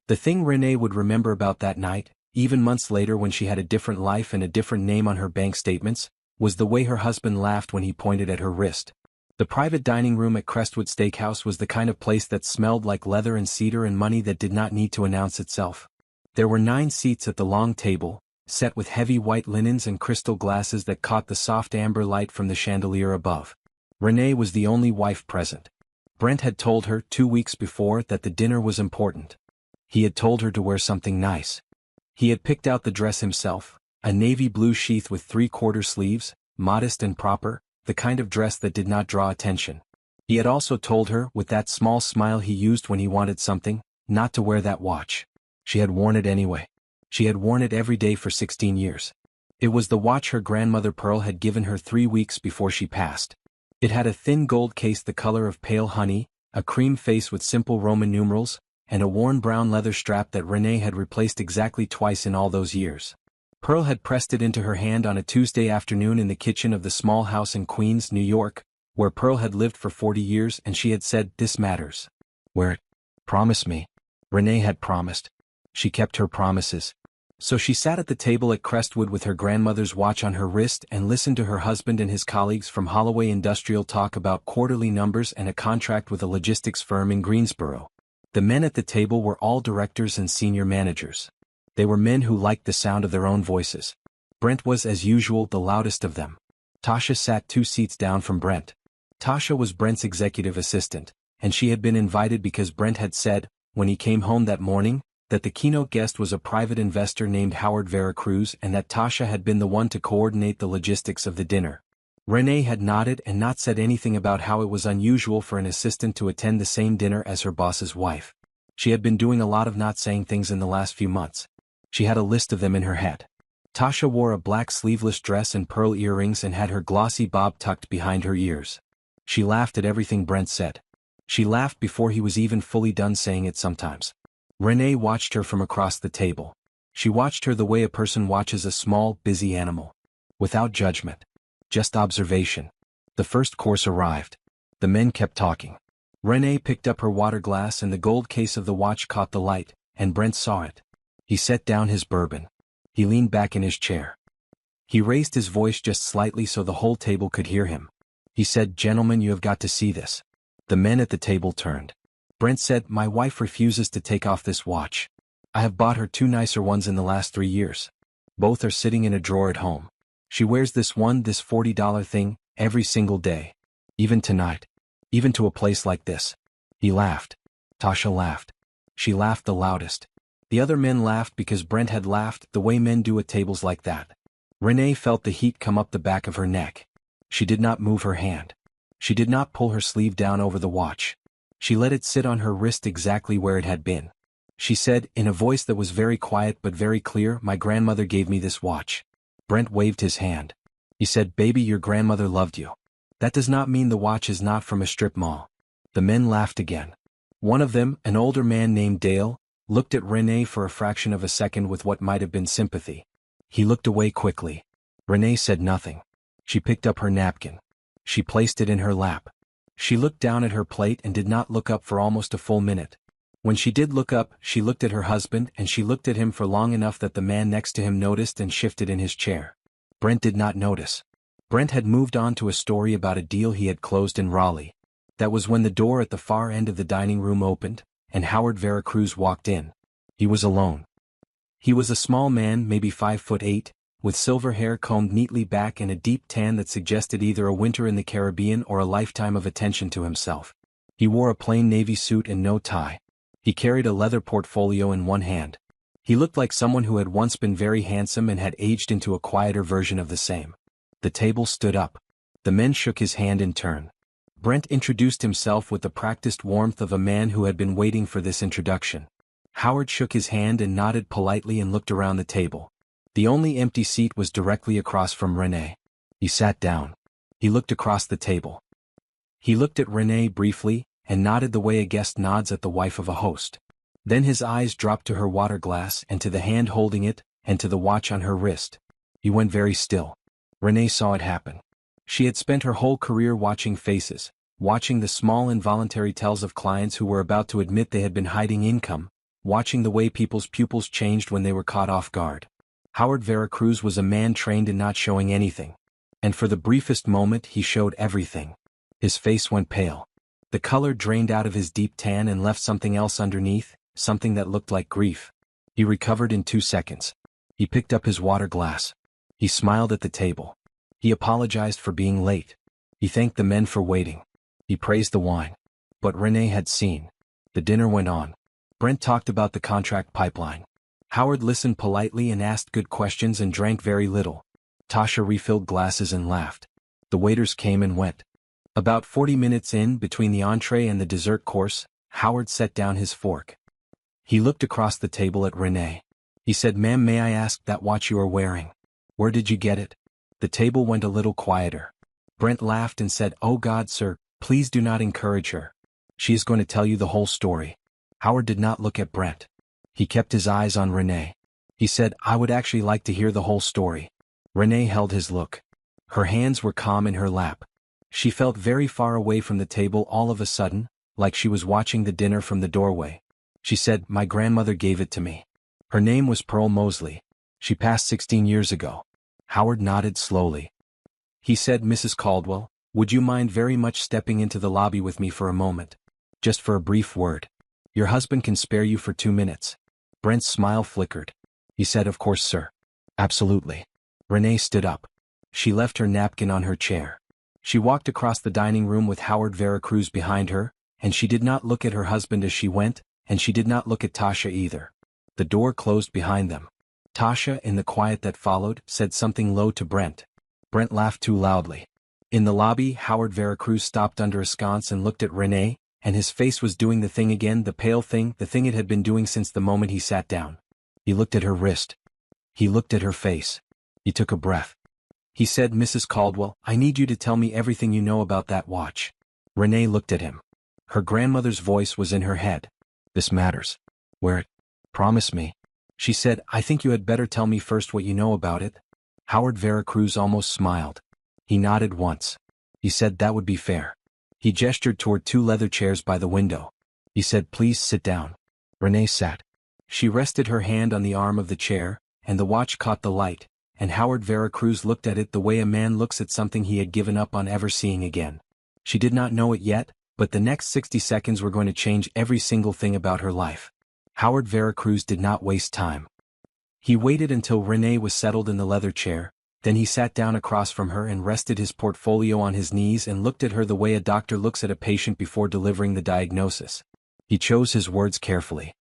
The thing Renee would remember about that night, even months later when she had a different life and a different name on her bank statements, was the way her husband laughed when he pointed at her wrist. The private dining room at Crestwood Steakhouse was the kind of place that smelled like leather and cedar and money that did not need to announce itself. There were 9 seats at the long table, set with heavy white linens and crystal glasses that caught the soft amber light from the chandelier above. Renee was the only wife present. Brent had told her 2 weeks before that the dinner was important. He had told her to wear something nice. He had picked out the dress himself, a navy blue sheath with 3/4 sleeves, modest and proper, the kind of dress that did not draw attention. He had also told her, with that small smile he used when he wanted something, not to wear that watch. She had worn it anyway. She had worn it every day for 16 years. It was the watch her grandmother Pearl had given her 3 weeks before she passed. It had a thin gold case the color of pale honey, a cream face with simple Roman numerals, and a worn brown leather strap that Renee had replaced exactly twice in all those years. Pearl had pressed it into her hand on a Tuesday afternoon in the kitchen of the small house in Queens, New York, where Pearl had lived for 40 years, and she had said, "This matters. Wear it. Promise me." Renee had promised. She kept her promises. So she sat at the table at Crestwood with her grandmother's watch on her wrist and listened to her husband and his colleagues from Holloway Industrial talk about quarterly numbers and a contract with a logistics firm in Greensboro. The men at the table were all directors and senior managers. They were men who liked the sound of their own voices. Brent was, as usual, the loudest of them. Tasha sat 2 seats down from Brent. Tasha was Brent's executive assistant, and she had been invited because Brent had said, when he came home that morning, that the keynote guest was a private investor named Howard Veracruz and that Tasha had been the one to coordinate the logistics of the dinner. Renee had nodded and not said anything about how it was unusual for an assistant to attend the same dinner as her boss's wife. She had been doing a lot of not saying things in the last few months. She had a list of them in her head. Tasha wore a black sleeveless dress and pearl earrings and had her glossy bob tucked behind her ears. She laughed at everything Brent said. She laughed before he was even fully done saying it sometimes. Renee watched her from across the table. She watched her the way a person watches a small, busy animal. Without judgment. Just observation. The first course arrived. The men kept talking. Renee picked up her water glass and the gold case of the watch caught the light, and Brent saw it. He set down his bourbon. He leaned back in his chair. He raised his voice just slightly so the whole table could hear him. He said, "Gentlemen, you have got to see this." The men at the table turned. Brent said, "My wife refuses to take off this watch. I have bought her 2 nicer ones in the last 3 years. Both are sitting in a drawer at home. She wears this $40 thing, every single day. Even tonight. Even to a place like this." He laughed. Tasha laughed. She laughed the loudest. The other men laughed because Brent had laughed the way men do at tables like that. Renee felt the heat come up the back of her neck. She did not move her hand. She did not pull her sleeve down over the watch. She let it sit on her wrist exactly where it had been. She said, in a voice that was very quiet but very clear, "My grandmother gave me this watch." Brent waved his hand. He said, "Baby, your grandmother loved you. That does not mean the watch is not from a strip mall." The men laughed again. One of them, an older man named Dale, looked at Renee for a fraction of a second with what might have been sympathy. He looked away quickly. Renee said nothing. She picked up her napkin. She placed it in her lap. She looked down at her plate and did not look up for almost a full minute. When she did look up, she looked at her husband and she looked at him for long enough that the man next to him noticed and shifted in his chair. Brent did not notice. Brent had moved on to a story about a deal he had closed in Raleigh. That was when the door at the far end of the dining room opened, and Howard Veracruz walked in. He was alone. He was a small man, maybe 5'8", with silver hair combed neatly back and a deep tan that suggested either a winter in the Caribbean or a lifetime of attention to himself. He wore a plain navy suit and no tie. He carried a leather portfolio in one hand. He looked like someone who had once been very handsome and had aged into a quieter version of the same. The table stood up. The men shook his hand in turn. Brent introduced himself with the practiced warmth of a man who had been waiting for this introduction. Howard shook his hand and nodded politely and looked around the table. The only empty seat was directly across from Renee. He sat down. He looked across the table. He looked at Renee briefly, and nodded the way a guest nods at the wife of a host. Then his eyes dropped to her water glass and to the hand holding it, and to the watch on her wrist. He went very still. Renee saw it happen. She had spent her whole career watching faces, watching the small involuntary tells of clients who were about to admit they had been hiding income, watching the way people's pupils changed when they were caught off guard. Howard Veracruz was a man trained in not showing anything. And for the briefest moment he showed everything. His face went pale. The color drained out of his deep tan and left something else underneath, something that looked like grief. He recovered in 2 seconds. He picked up his water glass. He smiled at the table. He apologized for being late. He thanked the men for waiting. He praised the wine. But Renee had seen. The dinner went on. Brent talked about the contract pipeline. Howard listened politely and asked good questions and drank very little. Tasha refilled glasses and laughed. The waiters came and went. About 40 minutes in, between the entree and the dessert course, Howard set down his fork. He looked across the table at Renee. He said, "Ma'am, may I ask that watch you are wearing? Where did you get it?" The table went a little quieter. Brent laughed and said, "Oh God, sir, please do not encourage her. She is going to tell you the whole story." Howard did not look at Brent. He kept his eyes on Renee. He said, "I would actually like to hear the whole story." Renee held his look. Her hands were calm in her lap. She felt very far away from the table all of a sudden, like she was watching the dinner from the doorway. She said, "My grandmother gave it to me. Her name was Pearl Mosley. She passed 16 years ago." Howard nodded slowly. He said, "Mrs. Caldwell, would you mind very much stepping into the lobby with me for a moment? Just for a brief word. Your husband can spare you for 2 minutes." Brent's smile flickered. He said, "Of course, sir. Absolutely." Renee stood up. She left her napkin on her chair. She walked across the dining room with Howard Veracruz behind her, and she did not look at her husband as she went, and she did not look at Tasha either. The door closed behind them. Tasha, in the quiet that followed, said something low to Brent. Brent laughed too loudly. In the lobby, Howard Veracruz stopped under a sconce and looked at Renee, and his face was doing the thing again, the pale thing, the thing it had been doing since the moment he sat down. He looked at her wrist. He looked at her face. He took a breath. He said, "Mrs. Caldwell, I need you to tell me everything you know about that watch." Renee looked at him. Her grandmother's voice was in her head. "This matters. Wear it. Promise me." She said, "I think you had better tell me first what you know about it." Howard Veracruz almost smiled. He nodded once. He said that would be fair. He gestured toward 2 leather chairs by the window. He said, "Please sit down." Renee sat. She rested her hand on the arm of the chair, and the watch caught the light, and Howard Veracruz looked at it the way a man looks at something he had given up on ever seeing again. She did not know it yet, but the next 60 seconds were going to change every single thing about her life. Howard Veracruz did not waste time. He waited until Renee was settled in the leather chair, then he sat down across from her and rested his portfolio on his knees and looked at her the way a doctor looks at a patient before delivering the diagnosis. He chose his words carefully.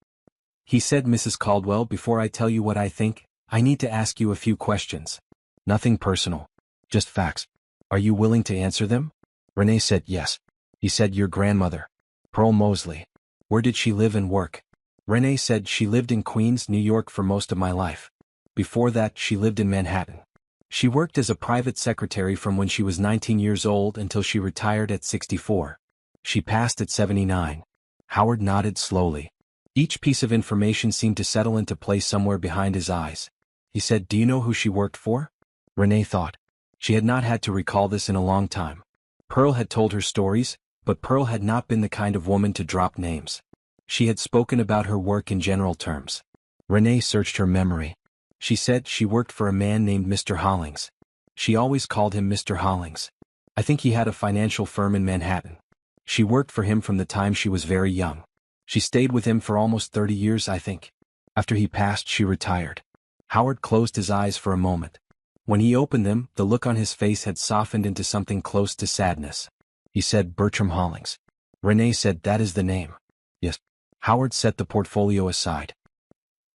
He said, "Mrs. Caldwell, before I tell you what I think, I need to ask you a few questions. Nothing personal. Just facts. Are you willing to answer them?" Renee said yes. He said, "Your grandmother, Pearl Mosley. Where did she live and work?" Renee said, "She lived in Queens, New York for most of my life. Before that, she lived in Manhattan. She worked as a private secretary from when she was 19 years old until she retired at 64. She passed at 79. Howard nodded slowly. Each piece of information seemed to settle into place somewhere behind his eyes. He said, "Do you know who she worked for?" Renee thought. She had not had to recall this in a long time. Pearl had told her stories, but Pearl had not been the kind of woman to drop names. She had spoken about her work in general terms. Renee searched her memory. She said she worked for a man named Mr. Hollings. She always called him Mr. Hollings. I think he had a financial firm in Manhattan. She worked for him from the time she was very young. She stayed with him for almost 30 years, I think. After he passed, she retired. Howard closed his eyes for a moment. When he opened them, the look on his face had softened into something close to sadness. He said, "Bertram Hollings." Renee said, "That is the name." "Yes." Howard set the portfolio aside.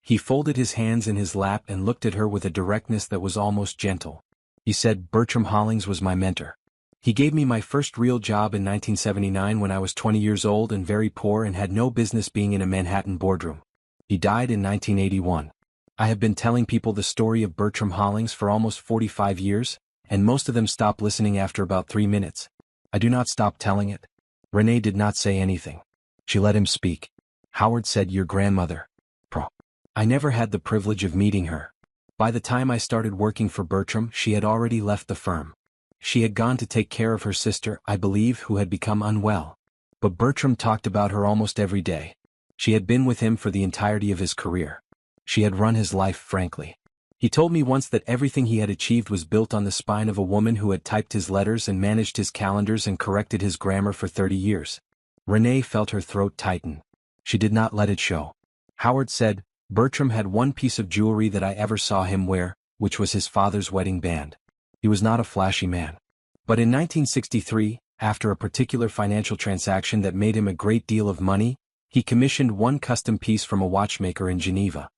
He folded his hands in his lap and looked at her with a directness that was almost gentle. He said, "Bertram Hollings was my mentor. He gave me my first real job in 1979 when I was 20 years old and very poor and had no business being in a Manhattan boardroom. He died in 1981. I have been telling people the story of Bertram Hollings for almost 45 years, and most of them stop listening after about 3 minutes. I do not stop telling it." Renee did not say anything. She let him speak. Howard said, "Your grandmother, Pearl. I never had the privilege of meeting her. By the time I started working for Bertram, she had already left the firm. She had gone to take care of her sister, I believe, who had become unwell. But Bertram talked about her almost every day. She had been with him for the entirety of his career. She had run his life frankly. He told me once that everything he had achieved was built on the spine of a woman who had typed his letters and managed his calendars and corrected his grammar for 30 years. Renee felt her throat tighten. She did not let it show. Howard said, Bertram had one piece of jewelry that I ever saw him wear, which was his father's wedding band. He was not a flashy man. But in 1963, after a particular financial transaction that made him a great deal of money, he commissioned one custom piece from a watchmaker in Geneva.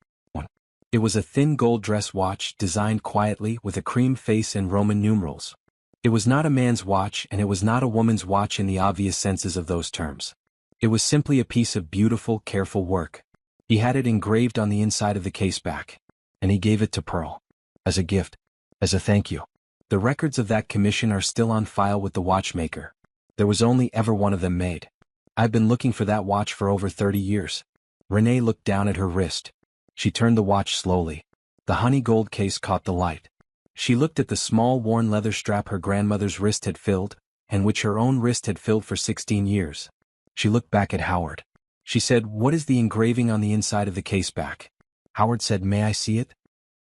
It was a thin gold dress watch designed quietly with a cream face and Roman numerals. It was not a man's watch and it was not a woman's watch in the obvious senses of those terms. It was simply a piece of beautiful, careful work. He had it engraved on the inside of the case back. And he gave it to Pearl. As a gift. As a thank you. The records of that commission are still on file with the watchmaker. There was only ever one of them made. I've been looking for that watch for over 30 years. Renee looked down at her wrist. She turned the watch slowly. The honey gold case caught the light. She looked at the small worn leather strap her grandmother's wrist had filled, and which her own wrist had filled for 16 years. She looked back at Howard. She said, What is the engraving on the inside of the case back? Howard said, May I see it?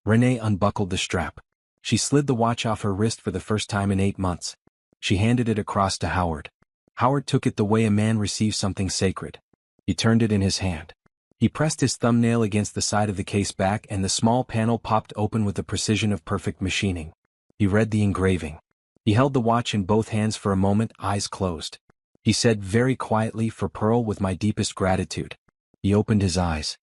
Renee unbuckled the strap. She slid the watch off her wrist for the first time in 8 months. She handed it across to Howard. Howard took it the way a man receives something sacred. He turned it in his hand. He pressed his thumbnail against the side of the case back and the small panel popped open with the precision of perfect machining. He read the engraving. He held the watch in both hands for a moment, eyes closed. He said very quietly, For Pearl, with my deepest gratitude. He opened his eyes.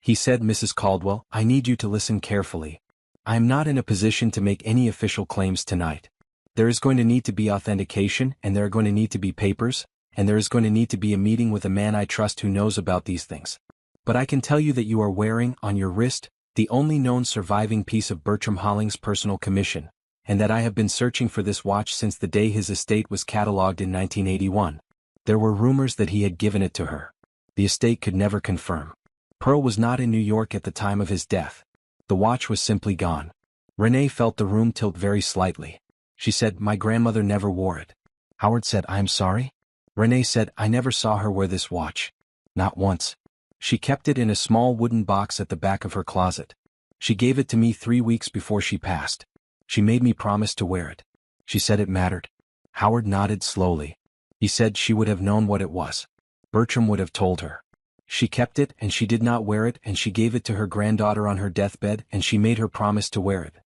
He said, Mrs. Caldwell, I need you to listen carefully. I am not in a position to make any official claims tonight. There is going to need to be authentication, and there are going to need to be papers, and there is going to need to be a meeting with a man I trust who knows about these things. But I can tell you that you are wearing, on your wrist, the only known surviving piece of Bertram Holling's personal commission, and that I have been searching for this watch since the day his estate was catalogued in 1981. There were rumors that he had given it to her. The estate could never confirm. Pearl was not in New York at the time of his death. The watch was simply gone. Renee felt the room tilt very slightly. She said, My grandmother never wore it. Howard said, I am sorry? Renee said, I never saw her wear this watch. Not once. She kept it in a small wooden box at the back of her closet. She gave it to me 3 weeks before she passed. She made me promise to wear it. She said it mattered. Howard nodded slowly. He said she would have known what it was. Bertram would have told her. She kept it and she did not wear it and she gave it to her granddaughter on her deathbed and she made her promise to wear it.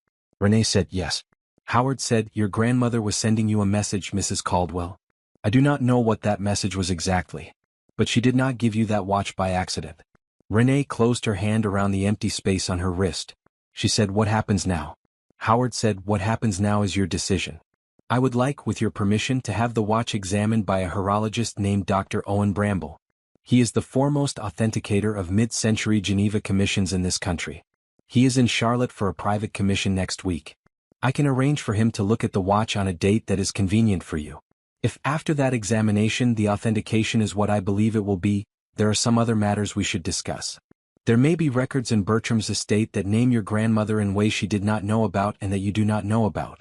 Renee said yes. Howard said, Your grandmother was sending you a message, Mrs. Caldwell. I do not know what that message was exactly. But she did not give you that watch by accident. Renee closed her hand around the empty space on her wrist. She said, What happens now? Howard said, What happens now is your decision. I would like, with your permission, to have the watch examined by a horologist named Dr. Owen Bramble. He is the foremost authenticator of mid-century Geneva commissions in this country. He is in Charlotte for a private commission next week. I can arrange for him to look at the watch on a date that is convenient for you. If after that examination the authentication is what I believe it will be, there are some other matters we should discuss. There may be records in Bertram's estate that name your grandmother in ways she did not know about and that you do not know about.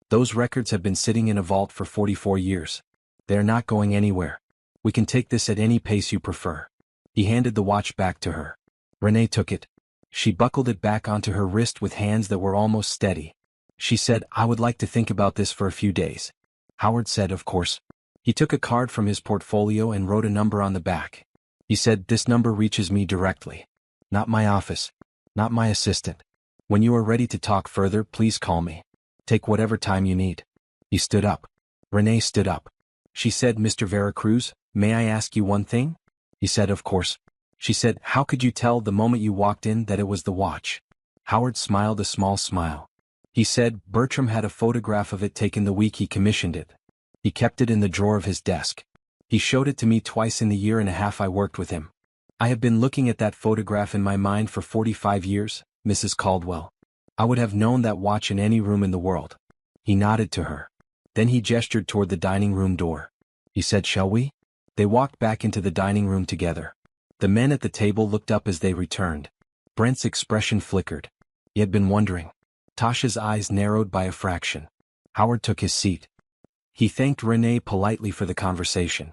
Those records have been sitting in a vault for 44 years. They are not going anywhere. We can take this at any pace you prefer. He handed the watch back to her. Renee took it. She buckled it back onto her wrist with hands that were almost steady. She said, I would like to think about this for a few days. Howard said, Of course. He took a card from his portfolio and wrote a number on the back. He said, This number reaches me directly. Not my office. Not my assistant. When you are ready to talk further, please call me. Take whatever time you need. He stood up. Renee stood up. She said, Mr. Veracruz, may I ask you one thing? He said, Of course. She said, How could you tell the moment you walked in that it was the watch? Howard smiled a small smile. He said, Bertram had a photograph of it taken the week he commissioned it. He kept it in the drawer of his desk. He showed it to me twice in the year and a half I worked with him. I have been looking at that photograph in my mind for 45 years, Mrs. Caldwell. I would have known that watch in any room in the world. He nodded to her. Then he gestured toward the dining room door. He said, Shall we? They walked back into the dining room together. The men at the table looked up as they returned. Brent's expression flickered. He had been wondering. Tasha's eyes narrowed by a fraction. Howard took his seat. He thanked Renee politely for the conversation.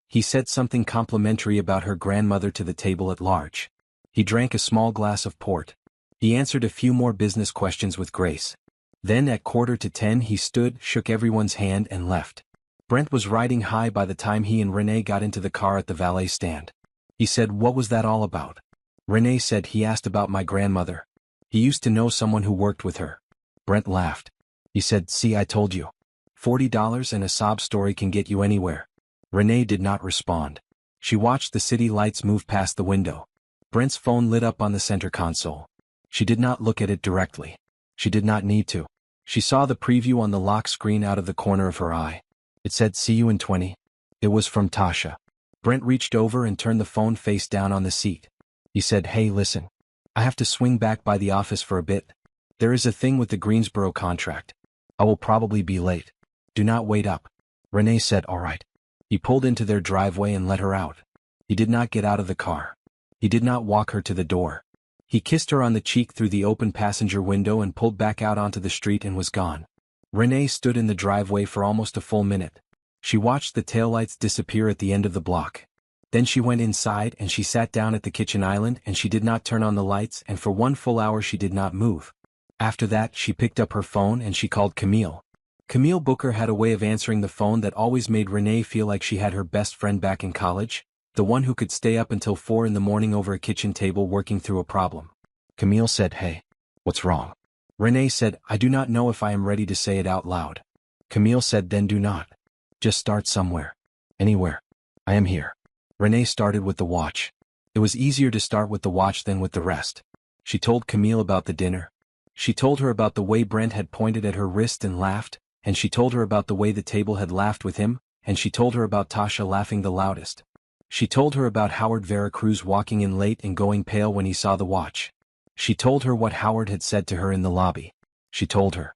He said something complimentary about her grandmother to the table at large. He drank a small glass of port. He answered a few more business questions with grace. Then at 9:45 he stood, shook everyone's hand and left. Brent was riding high by the time he and Renee got into the car at the valet stand. He said, "What was that all about?" Renee said, "He asked about my grandmother. He used to know someone who worked with her." Brent laughed. He said, "See, I told you. $40 and a sob story can get you anywhere." Renee did not respond. She watched the city lights move past the window. Brent's phone lit up on the center console. She did not look at it directly. She did not need to. She saw the preview on the lock screen out of the corner of her eye. It said, "See you in 20. It was from Tasha. Brent reached over and turned the phone face down on the seat. He said, "Hey, listen. I have to swing back by the office for a bit. There is a thing with the Greensboro contract. I will probably be late. Do not wait up." Renee said, "All right." He pulled into their driveway and let her out. He did not get out of the car. He did not walk her to the door. He kissed her on the cheek through the open passenger window and pulled back out onto the street and was gone. Renee stood in the driveway for almost a full minute. She watched the taillights disappear at the end of the block. Then she went inside and she sat down at the kitchen island and she did not turn on the lights, and for 1 full hour she did not move. After that she picked up her phone and she called Camille. Camille Booker had a way of answering the phone that always made Renee feel like she had her best friend back in college, the one who could stay up until 4 in the morning over a kitchen table working through a problem. Camille said, "Hey, what's wrong?" Renee said, "I do not know if I am ready to say it out loud." Camille said, "Then do not. Just start somewhere. Anywhere. I am here." Renee started with the watch. It was easier to start with the watch than with the rest. She told Camille about the dinner. She told her about the way Brent had pointed at her wrist and laughed, and she told her about the way the table had laughed with him, and she told her about Tasha laughing the loudest. She told her about Howard Veracruz walking in late and going pale when he saw the watch. She told her what Howard had said to her in the lobby. She told her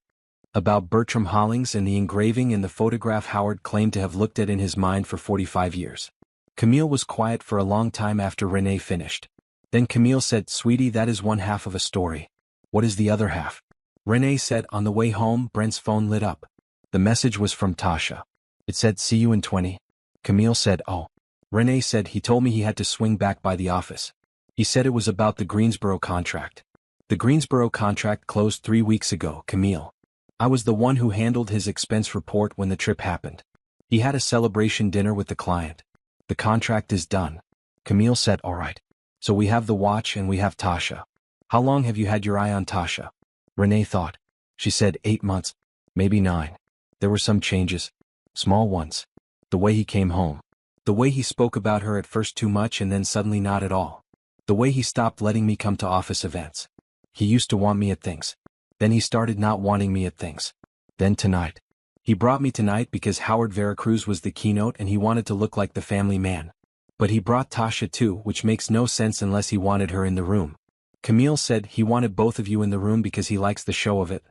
about Bertram Hollings and the engraving and the photograph Howard claimed to have looked at in his mind for 45 years. Camille was quiet for a long time after Renee finished. Then Camille said, "Sweetie, that is one half of a story. What is the other half?" Renee said, "On the way home, Brent's phone lit up. The message was from Tasha. It said, 'See you in 20. Camille said, "Oh." Renee said, "He told me he had to swing back by the office. He said it was about the Greensboro contract." "The Greensboro contract closed 3 weeks ago, Camille. I was the one who handled his expense report when the trip happened. He had a celebration dinner with the client. The contract is done." Camille said, "All right. So we have the watch and we have Tasha. How long have you had your eye on Tasha?" Renee thought. She said, 8 months, maybe 9. There were some changes. Small ones. The way he came home. The way he spoke about her at first too much and then suddenly not at all. The way he stopped letting me come to office events. He used to want me at things. Then he started not wanting me at things. Then tonight. He brought me tonight because Howard Veracruz was the keynote and he wanted to look like the family man. But he brought Tasha too, which makes no sense unless he wanted her in the room. Camille said, "He wanted both of you in the room because he likes the show of it."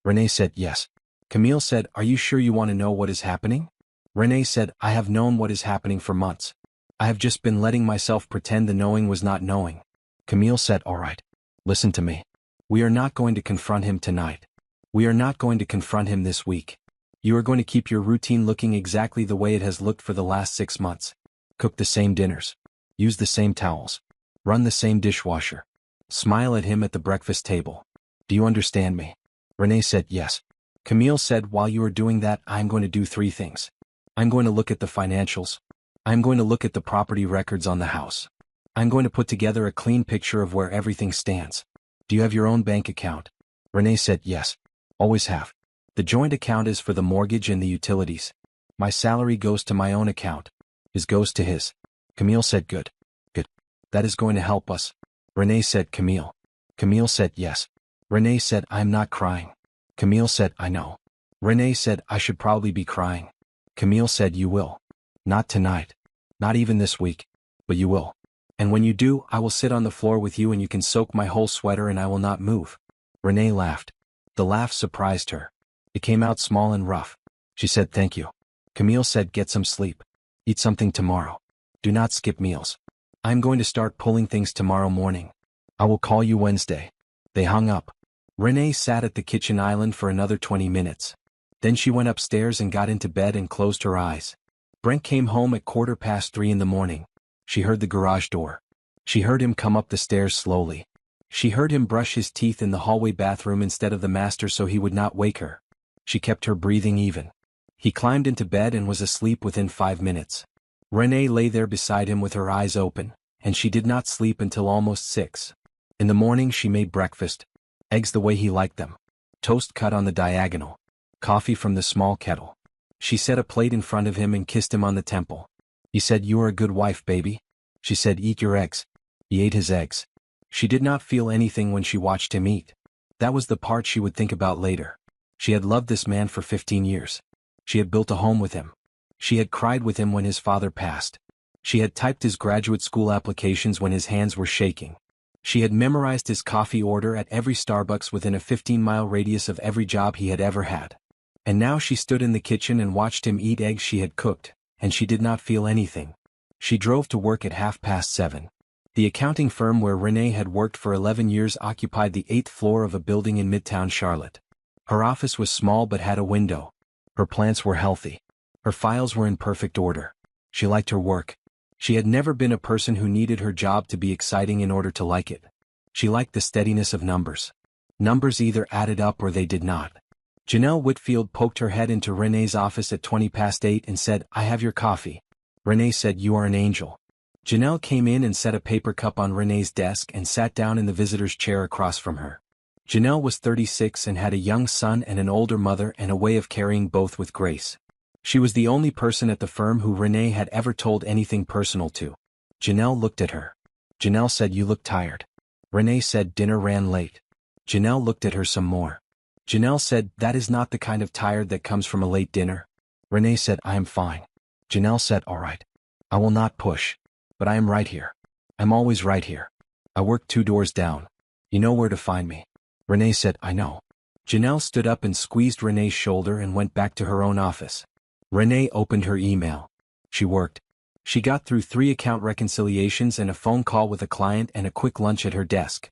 Renee said, "Yes." Camille said, "Are you sure you want to know what is happening?" Renee said, "I have known what is happening for months. I have just been letting myself pretend the knowing was not knowing." Camille said, "All right. Listen to me. We are not going to confront him tonight. We are not going to confront him this week. You are going to keep your routine looking exactly the way it has looked for the last 6 months. Cook the same dinners. Use the same towels. Run the same dishwasher. Smile at him at the breakfast table. Do you understand me?" Renee said, "Yes." Camille said, "While you are doing that, I am going to do 3 things. I'm going to look at the financials. I'm going to look at the property records on the house. I'm going to put together a clean picture of where everything stands. Do you have your own bank account?" Renee said, "Yes. Always have. The joint account is for the mortgage and the utilities. My salary goes to my own account. His goes to his." Camille said, "Good. Good. That is going to help us." Renee said, "Camille." Camille said, "Yes." Renee said, "I am not crying." Camille said, "I know." Renee said, "I should probably be crying." Camille said, "You will. Not tonight. Not even this week. But you will. And when you do, I will sit on the floor with you and you can soak my whole sweater and I will not move." Renee laughed. The laugh surprised her. It came out small and rough. She said, "Thank you." Camille said, "Get some sleep. Eat something tomorrow. Do not skip meals. I'm going to start pulling things tomorrow morning. I will call you Wednesday." They hung up. Renee sat at the kitchen island for another 20 minutes. Then she went upstairs and got into bed and closed her eyes. Brent came home at 3:15 in the morning. She heard the garage door. She heard him come up the stairs slowly. She heard him brush his teeth in the hallway bathroom instead of the master so he would not wake her. She kept her breathing even. He climbed into bed and was asleep within 5 minutes. Renee lay there beside him with her eyes open, and she did not sleep until almost 6. In the morning she made breakfast. Eggs the way he liked them. Toast cut on the diagonal. Coffee from the small kettle. She set a plate in front of him and kissed him on the temple. He said, "You are a good wife, baby." She said, "Eat your eggs." He ate his eggs. She did not feel anything when she watched him eat. That was the part she would think about later. She had loved this man for 15 years. She had built a home with him. She had cried with him when his father passed. She had typed his graduate school applications when his hands were shaking. She had memorized his coffee order at every Starbucks within a 15-mile radius of every job he had ever had. And now she stood in the kitchen and watched him eat eggs she had cooked, and she did not feel anything. She drove to work at 7:30. The accounting firm where Renee had worked for 11 years occupied the 8th floor of a building in Midtown Charlotte. Her office was small but had a window. Her plants were healthy. Her files were in perfect order. She liked her work. She had never been a person who needed her job to be exciting in order to like it. She liked the steadiness of numbers. Numbers either added up or they did not. Janelle Whitfield poked her head into Renee's office at 8:20 and said, "I have your coffee." Renee said, "You are an angel." Janelle came in and set a paper cup on Renee's desk and sat down in the visitor's chair across from her. Janelle was 36 and had a young son and an older mother and a way of carrying both with grace. She was the only person at the firm who Renee had ever told anything personal to. Janelle looked at her. Janelle said, "You look tired." Renee said, "Dinner ran late." Janelle looked at her some more. Janelle said, "That is not the kind of tired that comes from a late dinner." Renee said, "I am fine." Janelle said, "All right. I will not push. But I am right here. I'm always right here. I work 2 doors down. You know where to find me." Renee said, "I know." Janelle stood up and squeezed Renee's shoulder and went back to her own office. Renee opened her email. She worked. She got through 3 account reconciliations and a phone call with a client and a quick lunch at her desk.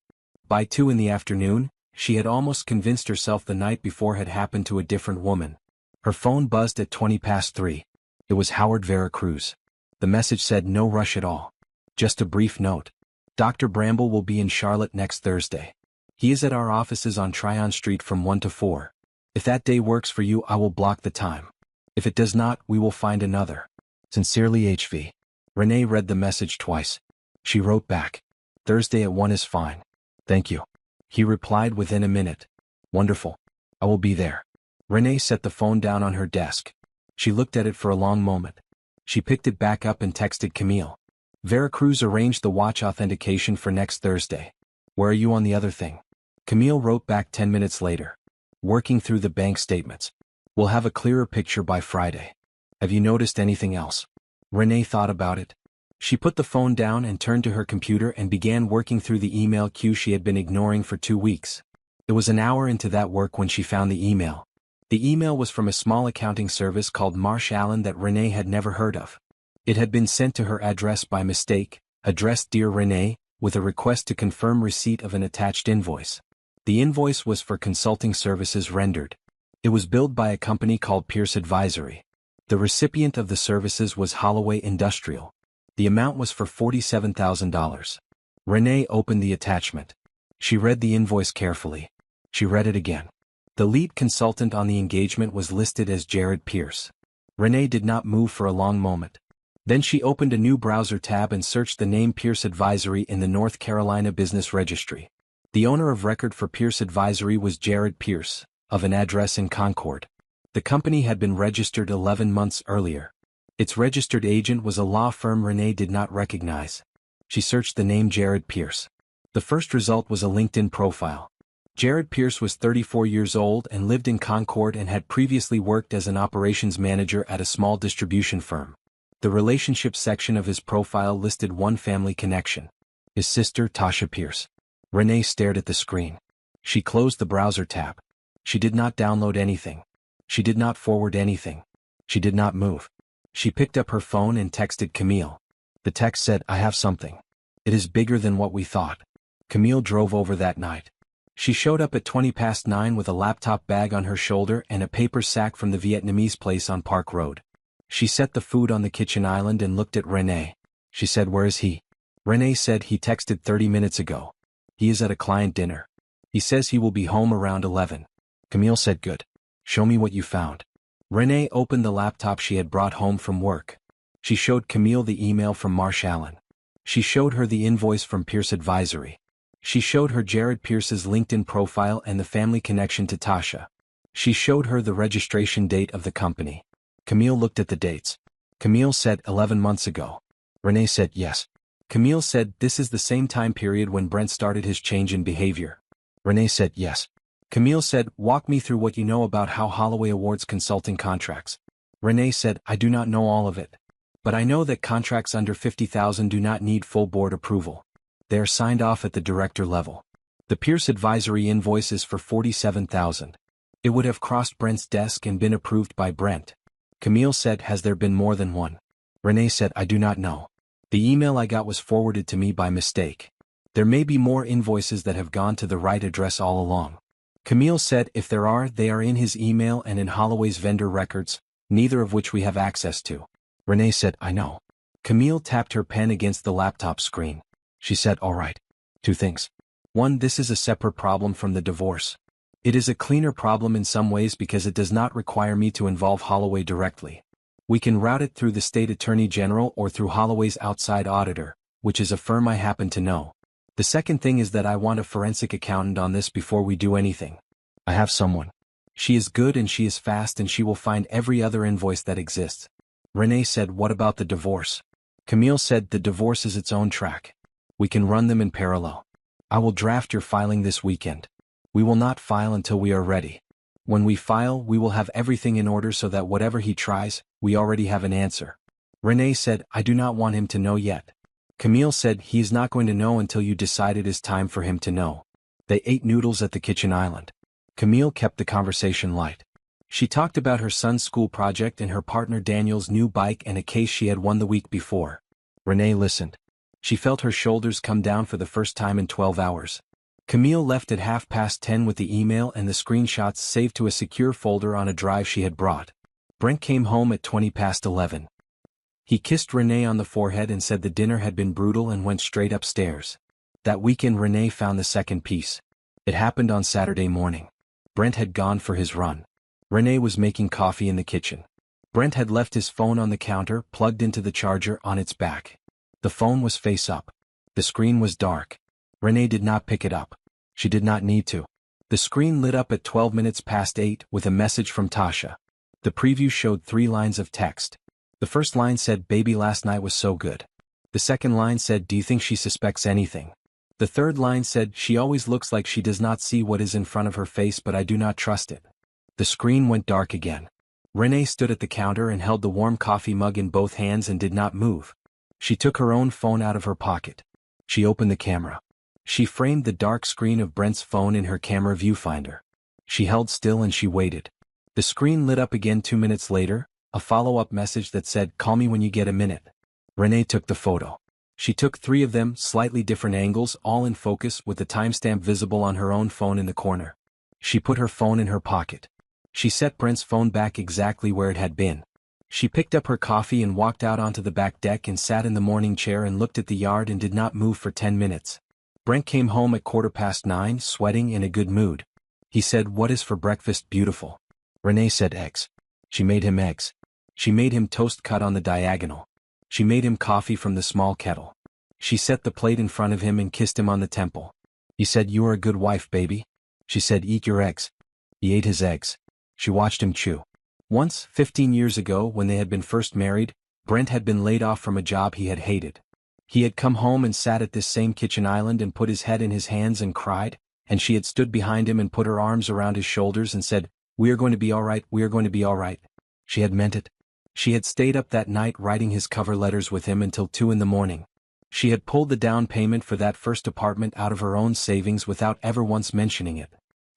By 2 in the afternoon, she had almost convinced herself the night before had happened to a different woman. Her phone buzzed at 3:20. It was Howard Veracruz. The message said, "No rush at all. Just a brief note. Dr. Bramble will be in Charlotte next Thursday. He is at our offices on Tryon Street from 1 to 4. If that day works for you, I will block the time. If it does not, we will find another. Sincerely, HV." Renee read the message twice. She wrote back, "Thursday at 1 is fine. Thank you." He replied within a minute, "Wonderful. I will be there." Renee set the phone down on her desk. She looked at it for a long moment. She picked it back up and texted Camille. "Veracruz arranged the watch authentication for next Thursday. Where are you on the other thing?" Camille wrote back 10 minutes later. "Working through the bank statements. We'll have a clearer picture by Friday. Have you noticed anything else?" Renee thought about it. She put the phone down and turned to her computer and began working through the email queue she had been ignoring for 2 weeks. It was an hour into that work when she found the email. The email was from a small accounting service called Marsh Allen that Renee had never heard of. It had been sent to her address by mistake, addressed Dear Renee, with a request to confirm receipt of an attached invoice. The invoice was for consulting services rendered. It was billed by a company called Pierce Advisory. The recipient of the services was Holloway Industrial. The amount was for $47,000. Renee opened the attachment. She read the invoice carefully. She read it again. The lead consultant on the engagement was listed as Jared Pierce. Renee did not move for a long moment. Then she opened a new browser tab and searched the name Pierce Advisory in the North Carolina Business Registry. The owner of record for Pierce Advisory was Jared Pierce, of an address in Concord. The company had been registered 11 months earlier. Its registered agent was a law firm Renee did not recognize. She searched the name Jared Pierce. The first result was a LinkedIn profile. Jared Pierce was 34 years old and lived in Concord and had previously worked as an operations manager at a small distribution firm. The relationship section of his profile listed one family connection: his sister Tasha Pierce. Renee stared at the screen. She closed the browser tab. She did not download anything. She did not forward anything. She did not move. She picked up her phone and texted Camille. The text said, "I have something. It is bigger than what we thought." Camille drove over that night. She showed up at 9:20 with a laptop bag on her shoulder and a paper sack from the Vietnamese place on Park Road. She set the food on the kitchen island and looked at Renee. She said, "Where is he?" Renee said, "He texted 30 minutes ago. He is at a client dinner. He says he will be home around 11. Camille said, "Good. Show me what you found." Renee opened the laptop she had brought home from work. She showed Camille the email from Marsh Allen. She showed her the invoice from Pierce Advisory. She showed her Jared Pierce's LinkedIn profile and the family connection to Tasha. She showed her the registration date of the company. Camille looked at the dates. Camille said, 11 months ago. Renee said, "Yes." Camille said, "This is the same time period when Brent started his change in behavior." Renee said, "Yes." Camille said, "Walk me through what you know about how Holloway awards consulting contracts." Renee said, "I do not know all of it. But I know that contracts under $50,000 do not need full board approval. They are signed off at the director level. The Pierce Advisory invoice is for $47,000. It would have crossed Brent's desk and been approved by Brent." Camille said, "Has there been more than one?" Renee said, "I do not know. The email I got was forwarded to me by mistake. There may be more invoices that have gone to the right address all along." Camille said, "If there are, they are in his email and in Holloway's vendor records, neither of which we have access to." Renee said, "I know." Camille tapped her pen against the laptop screen. She said, "All right. 2 things. 1. This is a separate problem from the divorce. It is a cleaner problem in some ways because it does not require me to involve Holloway directly. We can route it through the state attorney general or through Holloway's outside auditor, which is a firm I happen to know. The second thing is that I want a forensic accountant on this before we do anything. I have someone. She is good and she is fast and she will find every other invoice that exists." Renee said, "What about the divorce?" Camille said, "The divorce is its own track. We can run them in parallel. I will draft your filing this weekend. We will not file until we are ready. When we file, we will have everything in order so that whatever he tries, we already have an answer." Renee said, "I do not want him to know yet." Camille said, "He is not going to know until you decide it is time for him to know." They ate noodles at the kitchen island. Camille kept the conversation light. She talked about her son's school project and her partner Daniel's new bike and a case she had won the week before. Renee listened. She felt her shoulders come down for the first time in 12 hours. Camille left at 10:30 with the email and the screenshots saved to a secure folder on a drive she had brought. Brent came home at 11:20. He kissed Renee on the forehead and said the dinner had been brutal and went straight upstairs. That weekend Renee found the second piece. It happened on Saturday morning. Brent had gone for his run. Renee was making coffee in the kitchen. Brent had left his phone on the counter, plugged into the charger on its back. The phone was face up. The screen was dark. Renee did not pick it up. She did not need to. The screen lit up at 8:12 with a message from Tasha. The preview showed 3 lines of text. The first line said, "Baby, last night was so good." The second line said, "Do you think she suspects anything?" The third line said, "She always looks like she does not see what is in front of her face, but I do not trust it." The screen went dark again. Renee stood at the counter and held the warm coffee mug in both hands and did not move. She took her own phone out of her pocket. She opened the camera. She framed the dark screen of Brent's phone in her camera viewfinder. She held still and she waited. The screen lit up again 2 minutes later, a follow-up message that said, "Call me when you get a minute." Renee took the photo. She took 3 of them, slightly different angles, all in focus with the timestamp visible on her own phone in the corner. She put her phone in her pocket. She set Brent's phone back exactly where it had been. She picked up her coffee and walked out onto the back deck and sat in the morning chair and looked at the yard and did not move for 10 minutes. Brent came home at 9:15, sweating, in a good mood. He said, "What is for breakfast, beautiful?" Renee said, "Eggs." She made him eggs. She made him toast cut on the diagonal. She made him coffee from the small kettle. She set the plate in front of him and kissed him on the temple. He said, "You are a good wife, baby." She said, "Eat your eggs." He ate his eggs. She watched him chew. Once, 15 years ago, when they had been first married, Brent had been laid off from a job he had hated. He had come home and sat at this same kitchen island and put his head in his hands and cried, and she had stood behind him and put her arms around his shoulders and said, "We are going to be all right, we are going to be all right." She had meant it. She had stayed up that night writing his cover letters with him until 2 in the morning. She had pulled the down payment for that first apartment out of her own savings without ever once mentioning it.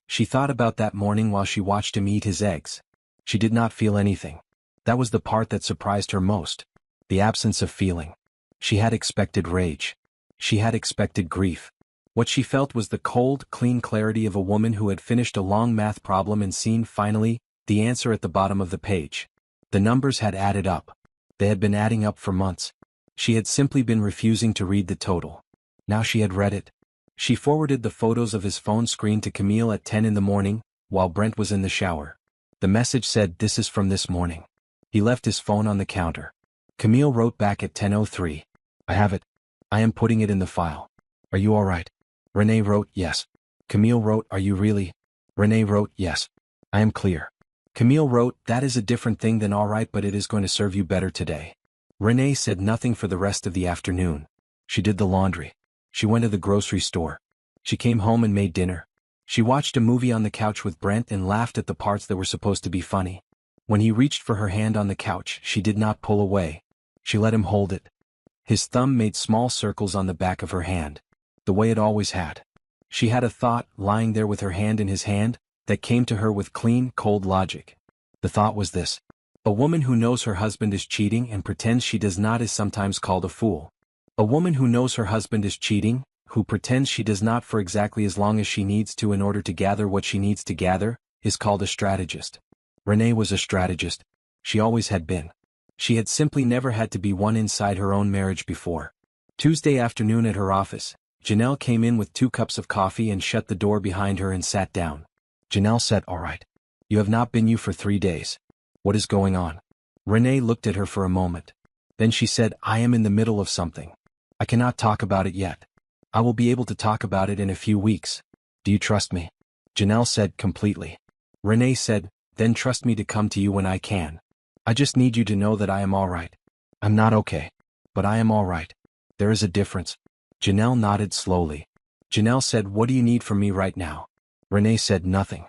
She thought about that morning while she watched him eat his eggs. She did not feel anything. That was the part that surprised her most. The absence of feeling. She had expected rage. She had expected grief. What she felt was the cold, clean clarity of a woman who had finished a long math problem and seen, finally, the answer at the bottom of the page. The numbers had added up. They had been adding up for months. She had simply been refusing to read the total. Now she had read it. She forwarded the photos of his phone screen to Camille at 10 in the morning, while Brent was in the shower. The message said, "This is from this morning." He left his phone on the counter. Camille wrote back at 10:03. "I have it. I am putting it in the file. Are you all right?" Renee wrote, "Yes." Camille wrote, "Are you really?" Renee wrote, "Yes. I am clear." Camille wrote, "That is a different thing than all right, but it is going to serve you better today." Renee said nothing for the rest of the afternoon. She did the laundry. She went to the grocery store. She came home and made dinner. She watched a movie on the couch with Brent and laughed at the parts that were supposed to be funny. When he reached for her hand on the couch, she did not pull away. She let him hold it. His thumb made small circles on the back of her hand, the way it always had. She had a thought, lying there with her hand in his hand, that came to her with clean, cold logic. The thought was this: a woman who knows her husband is cheating and pretends she does not is sometimes called a fool. A woman who knows her husband is cheating, who pretends she does not for exactly as long as she needs to in order to gather what she needs to gather, is called a strategist. Renee was a strategist. She always had been. She had simply never had to be one inside her own marriage before. Tuesday afternoon at her office, Janelle came in with 2 cups of coffee and shut the door behind her and sat down. Janelle said, "All right. You have not been you for 3 days. What is going on?" Renee looked at her for a moment. Then she said, "I am in the middle of something. I cannot talk about it yet. I will be able to talk about it in a few weeks. Do you trust me?" Janelle said, "Completely." Renee said, "Then trust me to come to you when I can. I just need you to know that I am all right. I'm not okay, but I am all right. There is a difference." Janelle nodded slowly. Janelle said, "What do you need from me right now?" Renee said, "Nothing.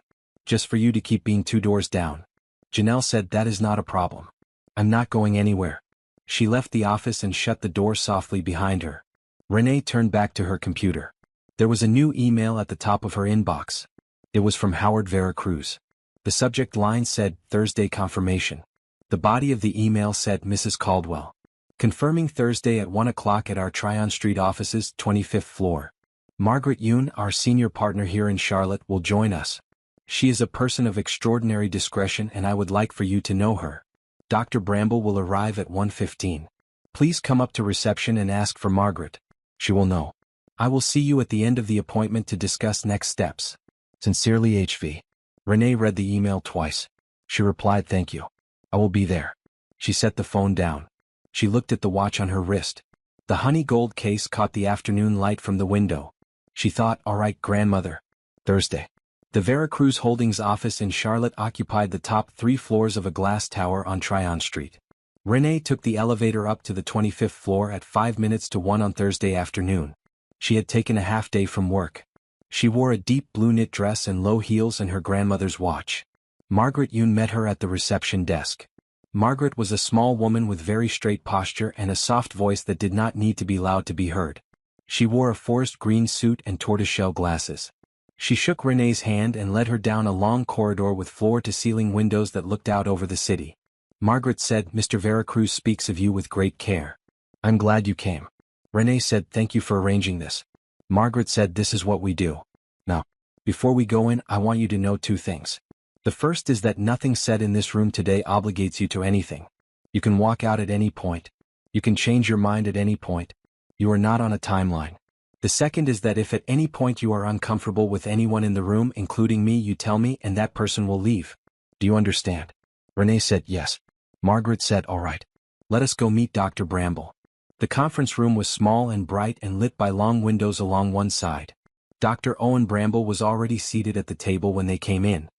Just for you to keep being 2 doors down." Janelle said, "That is not a problem. I'm not going anywhere." She left the office and shut the door softly behind her. Renee turned back to her computer. There was a new email at the top of her inbox. It was from Howard Veracruz. The subject line said, "Thursday confirmation." The body of the email said, "Mrs. Caldwell. Confirming Thursday at 1 o'clock at our Tryon Street offices, 25th floor. Margaret Yoon, our senior partner here in Charlotte, will join us. She is a person of extraordinary discretion and I would like for you to know her. Dr. Bramble will arrive at 1:15. Please come up to reception and ask for Margaret. She will know. I will see you at the end of the appointment to discuss next steps. Sincerely, HV." Renee read the email twice. She replied, "Thank you. I will be there." She set the phone down. She looked at the watch on her wrist. The honey gold case caught the afternoon light from the window. She thought, "All right, grandmother. Thursday." The Veracruz Holdings office in Charlotte occupied the top 3 floors of a glass tower on Tryon Street. Renee took the elevator up to the 25th floor at 5 minutes to 1 on Thursday afternoon. She had taken a half day from work. She wore a deep blue knit dress and low heels and her grandmother's watch. Margaret Yoon met her at the reception desk. Margaret was a small woman with very straight posture and a soft voice that did not need to be loud to be heard. She wore a forest green suit and tortoiseshell glasses. She shook Renee's hand and led her down a long corridor with floor-to-ceiling windows that looked out over the city. Margaret said, "Mr. Veracruz speaks of you with great care. I'm glad you came." Renee said, "Thank you for arranging this." Margaret said, "This is what we do. Now, before we go in, I want you to know 2 things. The first is that nothing said in this room today obligates you to anything. You can walk out at any point. You can change your mind at any point. You are not on a timeline. The second is that if at any point you are uncomfortable with anyone in the room, including me, you tell me and that person will leave. Do you understand?" Renee said, "Yes." Margaret said, "All right. Let us go meet Dr. Bramble." The conference room was small and bright and lit by long windows along one side. Dr. Owen Bramble was already seated at the table when they came in.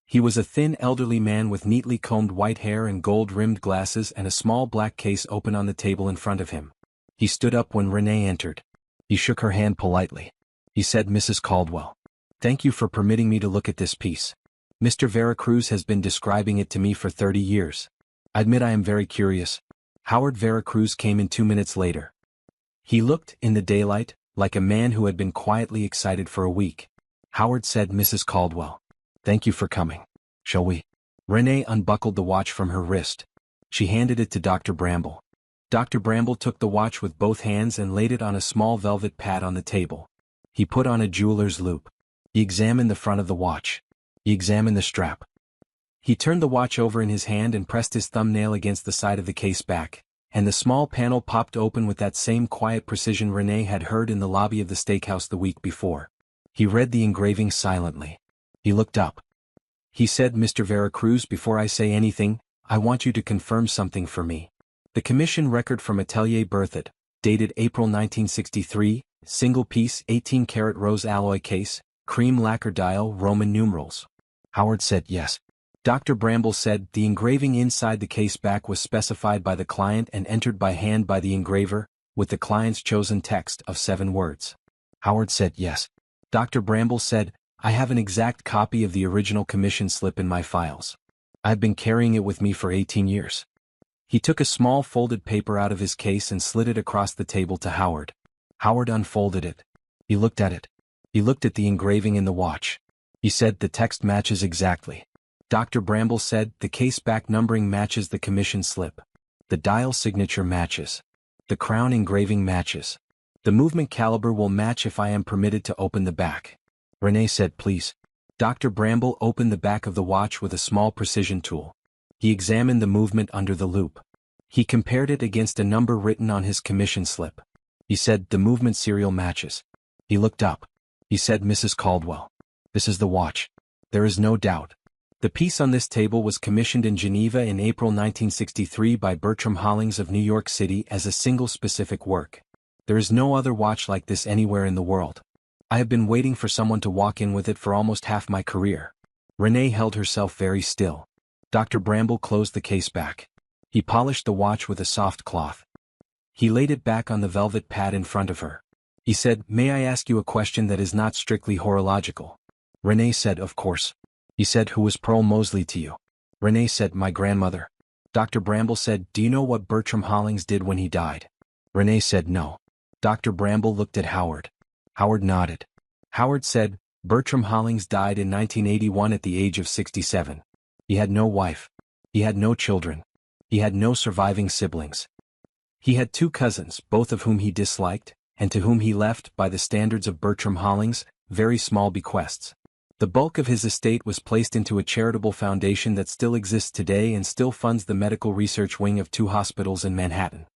He was a thin elderly man with neatly combed white hair and gold-rimmed glasses and a small black case open on the table in front of him. He stood up when Renee entered. He shook her hand politely. He said, "Mrs. Caldwell, thank you for permitting me to look at this piece. Mr. Veracruz has been describing it to me for 30 years. I admit I am very curious." Howard Veracruz came in 2 minutes later. He looked, in the daylight, like a man who had been quietly excited for a week. Howard said, "Mrs. Caldwell, thank you for coming. Shall we?" Renee unbuckled the watch from her wrist. She handed it to Dr. Bramble. Dr. Bramble took the watch with both hands and laid it on a small velvet pad on the table. He put on a jeweler's loop. He examined the front of the watch. He examined the strap. He turned the watch over in his hand and pressed his thumbnail against the side of the case back, and the small panel popped open with that same quiet precision Renee had heard in the lobby of the steakhouse the week before. He read the engraving silently. He looked up. He said, "Mr. Veracruz, before I say anything, I want you to confirm something for me. The commission record from Atelier Berthet, dated April 1963, single piece 18-karat rose alloy case, cream lacquer dial, Roman numerals." Howard said yes. Dr. Bramble said the engraving inside the case back was specified by the client and entered by hand by the engraver, with the client's chosen text of 7 words. Howard said yes. Dr. Bramble said, "I have an exact copy of the original commission slip in my files. I've been carrying it with me for 18 years. He took a small folded paper out of his case and slid it across the table to Howard. Howard unfolded it. He looked at it. He looked at the engraving in the watch. He said, "The text matches exactly." Dr. Bramble said, "The case back numbering matches the commission slip. The dial signature matches. The crown engraving matches. The movement caliber will match if I am permitted to open the back." Renee said, "Please." Dr. Bramble opened the back of the watch with a small precision tool. He examined the movement under the loupe. He compared it against a number written on his commission slip. He said, "The movement serial matches." He looked up. He said, "Mrs. Caldwell, this is the watch. There is no doubt. The piece on this table was commissioned in Geneva in April 1963 by Bertram Hollings of New York City as a single specific work. There is no other watch like this anywhere in the world. I have been waiting for someone to walk in with it for almost half my career." Renee held herself very still. Dr. Bramble closed the case back. He polished the watch with a soft cloth. He laid it back on the velvet pad in front of her. He said, "May I ask you a question that is not strictly horological?" Renee said, "Of course." He said, "Who was Pearl Moseley to you?" Renee said, "My grandmother." Dr. Bramble said, "Do you know what Bertram Hollings did when he died?" Renee said, "No." Dr. Bramble looked at Howard. Howard nodded. Howard said, "Bertram Hollings died in 1981 at the age of 67. He had no wife. He had no children. He had no surviving siblings. He had 2 cousins, both of whom he disliked, and to whom he left, by the standards of Bertram Hollings, very small bequests. The bulk of his estate was placed into a charitable foundation that still exists today and still funds the medical research wing of 2 hospitals in Manhattan.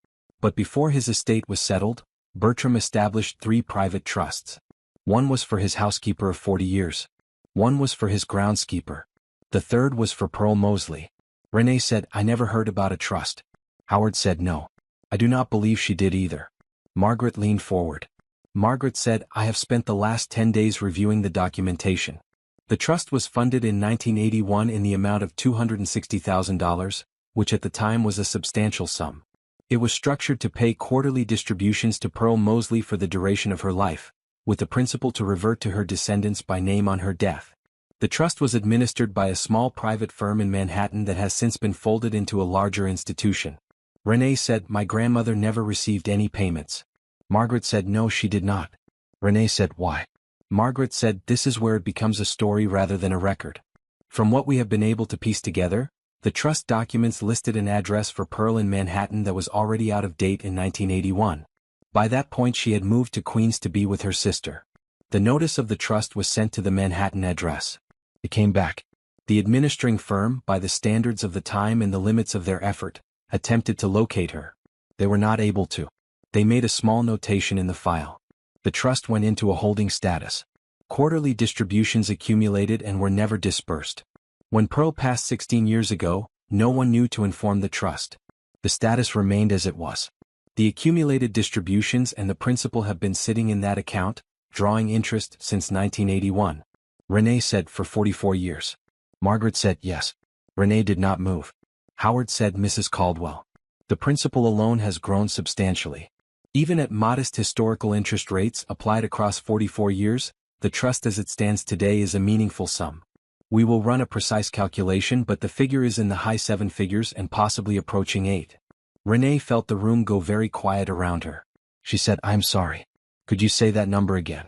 But before his estate was settled, Bertram established 3 private trusts. One was for his housekeeper of 40 years. One was for his groundskeeper. The third was for Pearl Moseley." Renee said, "I never heard about a trust." Howard said, "No. I do not believe she did either." Margaret leaned forward. Margaret said, "I have spent the last 10 days reviewing the documentation. The trust was funded in 1981 in the amount of $260,000, which at the time was a substantial sum. It was structured to pay quarterly distributions to Pearl Moseley for the duration of her life, with the principal to revert to her descendants by name on her death. The trust was administered by a small private firm in Manhattan that has since been folded into a larger institution." Renee said, "My grandmother never received any payments." Margaret said, "No, she did not." Renee said, "Why?" Margaret said, "This is where it becomes a story rather than a record. From what we have been able to piece together, the trust documents listed an address for Pearl in Manhattan that was already out of date in 1981. By that point she had moved to Queens to be with her sister. The notice of the trust was sent to the Manhattan address. It came back. The administering firm, by the standards of the time and the limits of their effort, attempted to locate her. They were not able to. They made a small notation in the file. The trust went into a holding status. Quarterly distributions accumulated and were never dispersed. When Pearl passed 16 years ago, no one knew to inform the trust. The status remained as it was. The accumulated distributions and the principal have been sitting in that account, drawing interest since 1981. Renee said, "For 44 years." Margaret said, "Yes." Renee did not move. Howard said, "Mrs. Caldwell, the principal alone has grown substantially. Even at modest historical interest rates applied across 44 years, the trust as it stands today is a meaningful sum. We will run a precise calculation, but the figure is in the high 7 figures and possibly approaching 8. Renee felt the room go very quiet around her. She said, "I'm sorry. Could you say that number again?"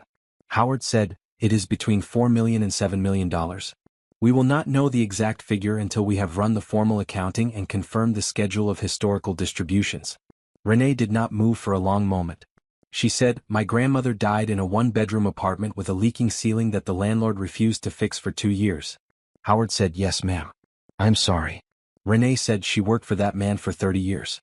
Howard said, "It is between $4 million and $7 million. We will not know the exact figure until we have run the formal accounting and confirmed the schedule of historical distributions." Renee did not move for a long moment. She said, "My grandmother died in a 1-bedroom apartment with a leaking ceiling that the landlord refused to fix for 2 years." Howard said, "Yes, ma'am." I'm sorry. Renee said she worked for that man for 30 years.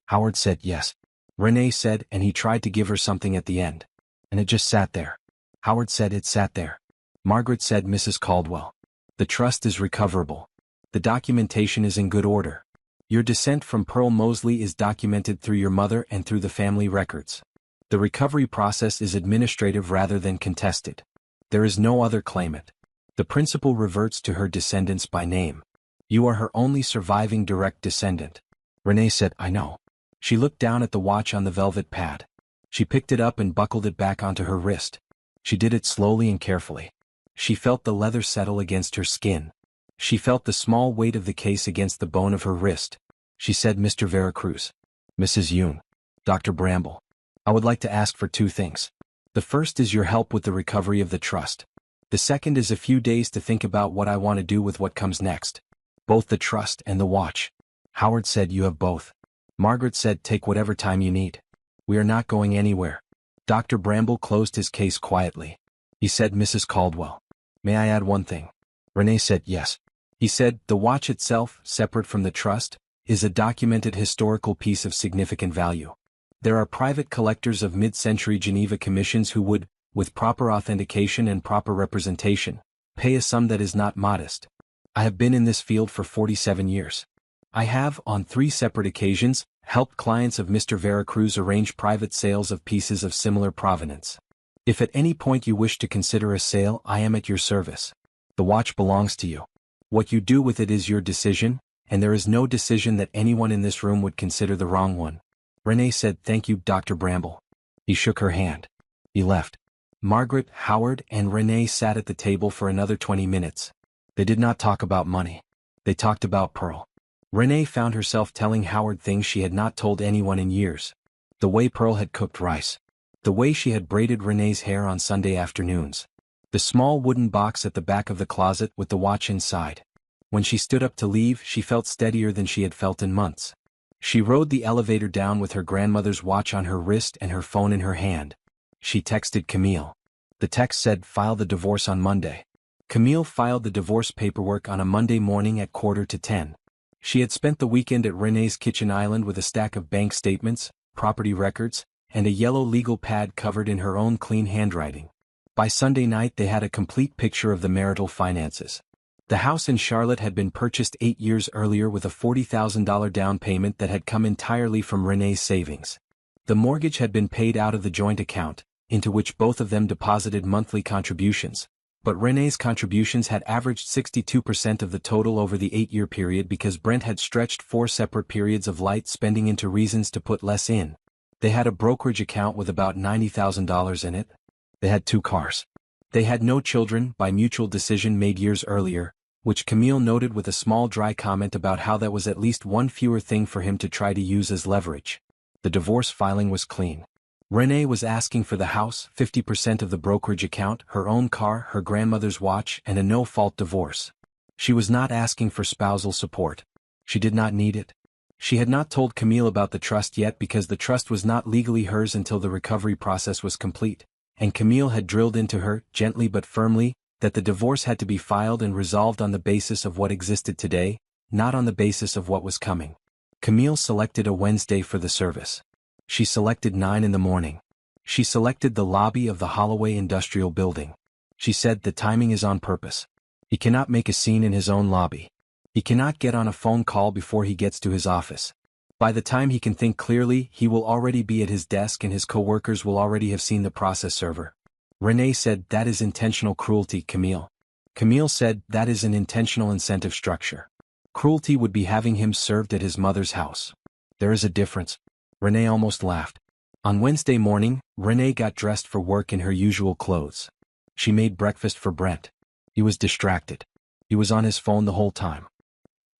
Howard said yes. Renee said, and he tried to give her something at the end. And it just sat there. Howard said it sat there. Margaret said, Mrs. Caldwell. The trust is recoverable. The documentation is in good order. Your descent from Pearl Mosley is documented through your mother and through the family records. The recovery process is administrative rather than contested. There is no other claimant. The principal reverts to her descendants by name. You are her only surviving direct descendant. Renee said, I know. She looked down at the watch on the velvet pad. She picked it up and buckled it back onto her wrist. She did it slowly and carefully. She felt the leather settle against her skin. She felt the small weight of the case against the bone of her wrist. She said, Mr. Veracruz. Mrs. Yoon. Dr. Bramble. I would like to ask for two things. The first is your help with the recovery of the trust. The second is a few days to think about what I want to do with what comes next. Both the trust and the watch. Howard said, you have both. Margaret said, take whatever time you need. We are not going anywhere. Dr. Bramble closed his case quietly. He said, Mrs. Caldwell. May I add one thing? Renee said, yes. He said, the watch itself, separate from the trust, is a documented historical piece of significant value. There are private collectors of mid-century Geneva commissions who would, with proper authentication and proper representation, pay a sum that is not modest. I have been in this field for 47 years. I have, on 3 separate occasions, helped clients of Mr. Veracruz arrange private sales of pieces of similar provenance. If at any point you wish to consider a sale, I am at your service. The watch belongs to you. What you do with it is your decision, and there is no decision that anyone in this room would consider the wrong one. Renee said, thank you, Dr. Bramble. He shook her hand. He left. Margaret, Howard, and Renee sat at the table for another 20 minutes. They did not talk about money. They talked about Pearl. Renee found herself telling Howard things she had not told anyone in years. The way Pearl had cooked rice. The way she had braided Renee's hair on Sunday afternoons. The small wooden box at the back of the closet with the watch inside. When she stood up to leave, she felt steadier than she had felt in months. She rode the elevator down with her grandmother's watch on her wrist and her phone in her hand. She texted Camille. The text said, file the divorce on Monday. Camille filed the divorce paperwork on a Monday morning at 9:45. She had spent the weekend at Renee's kitchen island with a stack of bank statements, property records, and a yellow legal pad covered in her own clean handwriting. By Sunday night they had a complete picture of the marital finances. The house in Charlotte had been purchased 8 years earlier with a $40,000 down payment that had come entirely from Renee's savings. The mortgage had been paid out of the joint account, into which both of them deposited monthly contributions. But Renee's contributions had averaged 62% of the total over the 8-year period because Brent had stretched 4 separate periods of light spending into reasons to put less in. They had a brokerage account with about $90,000 in it. They had 2 cars. They had no children, by mutual decision made years earlier, which Camille noted with a small dry comment about how that was at least one fewer thing for him to try to use as leverage. The divorce filing was clean. Renee was asking for the house, 50% of the brokerage account, her own car, her grandmother's watch, and a no-fault divorce. She was not asking for spousal support. She did not need it. She had not told Camille about the trust yet because the trust was not legally hers until the recovery process was complete, and Camille had drilled into her, gently but firmly, that the divorce had to be filed and resolved on the basis of what existed today, not on the basis of what was coming. Camille selected a Wednesday for the service. She selected 9 in the morning. She selected the lobby of the Holloway Industrial Building. She said the timing is on purpose. He cannot make a scene in his own lobby. He cannot get on a phone call before he gets to his office. By the time he can think clearly, he will already be at his desk and his co-workers will already have seen the process server. Renee said, that is intentional cruelty, Camille. Camille said, that is an intentional incentive structure. Cruelty would be having him served at his mother's house. There is a difference. Renee almost laughed. On Wednesday morning, Renee got dressed for work in her usual clothes. She made breakfast for Brent. He was distracted. He was on his phone the whole time.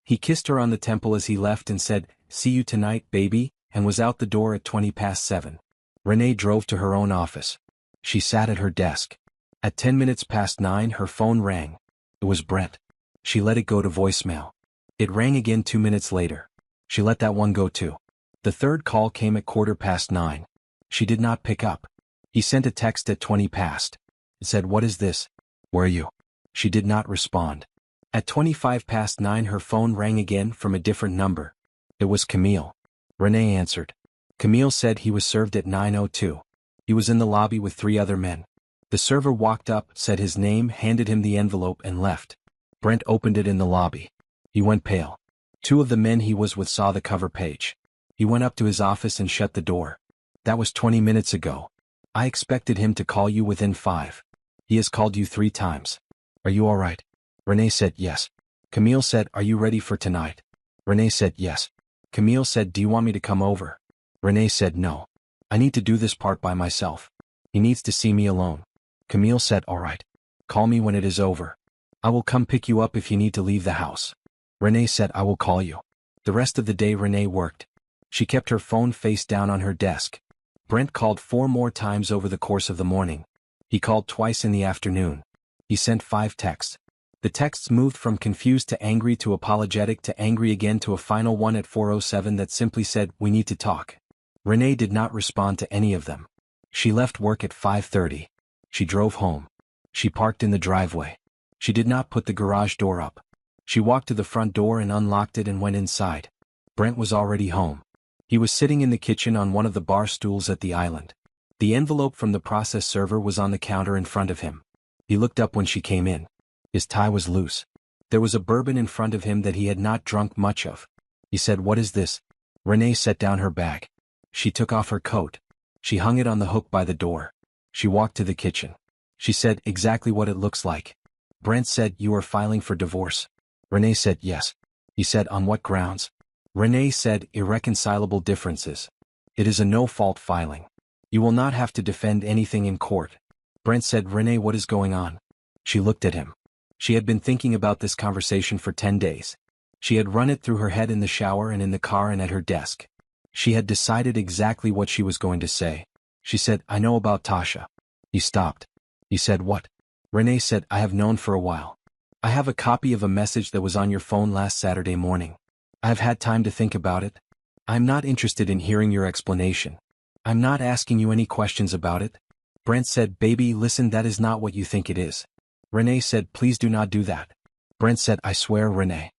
He kissed her on the temple as he left and said, see you tonight, baby, and was out the door at 7:20. Renee drove to her own office. She sat at her desk. At 9:10, her phone rang. It was Brent. She let it go to voicemail. It rang again 2 minutes later. She let that one go too. The third call came at 9:15. She did not pick up. He sent a text at 20 past. It said, what is this? Where are you? She did not respond. At 9:25 her phone rang again from a different number. It was Camille. Renee answered. Camille said he was served at 9:02. He was in the lobby with 3 other men. The server walked up, said his name, handed him the envelope and left. Brent opened it in the lobby. He went pale. 2 of the men he was with saw the cover page. He went up to his office and shut the door. That was 20 minutes ago. I expected him to call you within 5. He has called you 3 times. Are you all right? Renee said yes. Camille said, are you ready for tonight? Renee said yes. Camille said, do you want me to come over? Renee said no. I need to do this part by myself. He needs to see me alone. Camille said, all right. Call me when it is over. I will come pick you up if you need to leave the house. Renee said, I will call you. The rest of the day Renee worked. She kept her phone face down on her desk. Brent called 4 more times over the course of the morning. He called twice in the afternoon. He sent 5 texts. The texts moved from confused to angry to apologetic to angry again to a final one at 4:07 that simply said, we need to talk. Renee did not respond to any of them. She left work at 5:30. She drove home. She parked in the driveway. She did not put the garage door up. She walked to the front door and unlocked it and went inside. Brent was already home. He was sitting in the kitchen on one of the bar stools at the island. The envelope from the process server was on the counter in front of him. He looked up when she came in. His tie was loose. There was a bourbon in front of him that he had not drunk much of. He said, what is this? Renee set down her bag. She took off her coat. She hung it on the hook by the door. She walked to the kitchen. She said, exactly what it looks like. Brent said, you are filing for divorce. Renee said, yes. He said, on what grounds? Renee said, irreconcilable differences. It is a no-fault filing. You will not have to defend anything in court. Brent said, Renee, what is going on? She looked at him. She had been thinking about this conversation for 10 days. She had run it through her head in the shower and in the car and at her desk. She had decided exactly what she was going to say. She said, I know about Tasha. He stopped. He said, what? Renee said, I have known for a while. I have a copy of a message that was on your phone last Saturday morning. I have had time to think about it. I'm not interested in hearing your explanation. I'm not asking you any questions about it. Brent said, baby, listen, that is not what you think it is. Renee said, please do not do that. Brent said, I swear, Renee.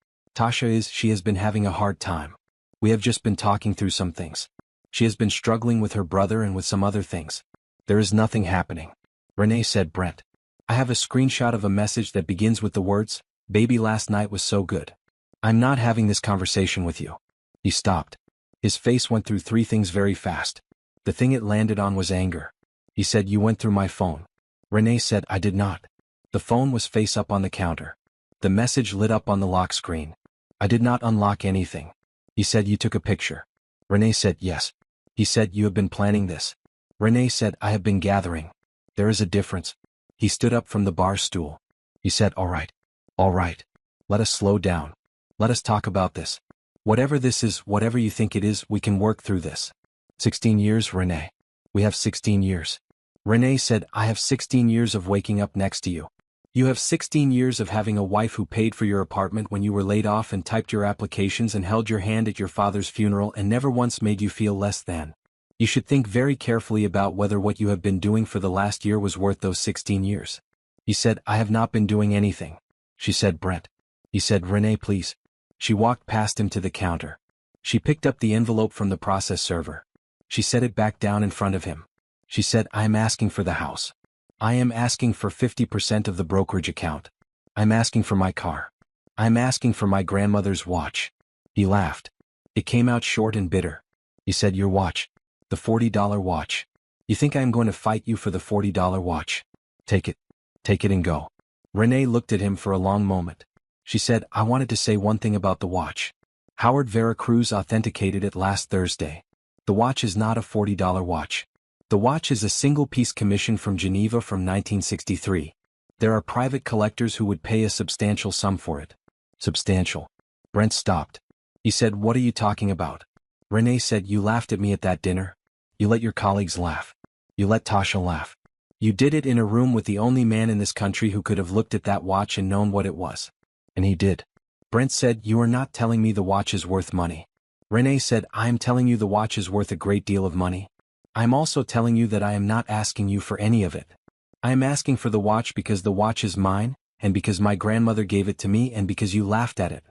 She has been having a hard time. We have just been talking through some things. She has been struggling with her brother and with some other things. There is nothing happening. Renee said, Brent. I have a screenshot of a message that begins with the words, baby, last night was so good. I'm not having this conversation with you. He stopped. His face went through 3 things very fast. The thing it landed on was anger. He said, you went through my phone. Renee said, I did not. The phone was face up on the counter. The message lit up on the lock screen. I did not unlock anything. He said, you took a picture. Renee said, yes. He said, you have been planning this. Renee said, I have been gathering. There is a difference. He stood up from the bar stool. He said, all right. All right. Let us slow down. Let us talk about this. Whatever this is, whatever you think it is, we can work through this. 16 years, Renee. We have 16 years. Renee said, I have 16 years of waking up next to you. You have 16 years of having a wife who paid for your apartment when you were laid off and typed your applications and held your hand at your father's funeral and never once made you feel less than. You should think very carefully about whether what you have been doing for the last year was worth those 16 years. He said, I have not been doing anything. She said, Brent. He said, Renee, please. She walked past him to the counter. She picked up the envelope from the process server. She set it back down in front of him. She said, I am asking for the house. I am asking for 50% of the brokerage account. I'm asking for my car. I'm asking for my grandmother's watch. He laughed. It came out short and bitter. He said, your watch. The $40 watch. You think I am going to fight you for the $40 watch? Take it. Take it and go. Renee looked at him for a long moment. She said, I wanted to say one thing about the watch. Howard Veracruz authenticated it last Thursday. The watch is not a $40 watch. The watch is a single-piece commission from Geneva from 1963. There are private collectors who would pay a substantial sum for it. Substantial. Brent stopped. He said, what are you talking about? Renee said, you laughed at me at that dinner. You let your colleagues laugh. You let Tasha laugh. You did it in a room with the only man in this country who could have looked at that watch and known what it was. And he did. Brent said, you are not telling me the watch is worth money. Renee said, I am telling you the watch is worth a great deal of money. I am also telling you that I am not asking you for any of it. I am asking for the watch because the watch is mine, and because my grandmother gave it to me and because you laughed at it.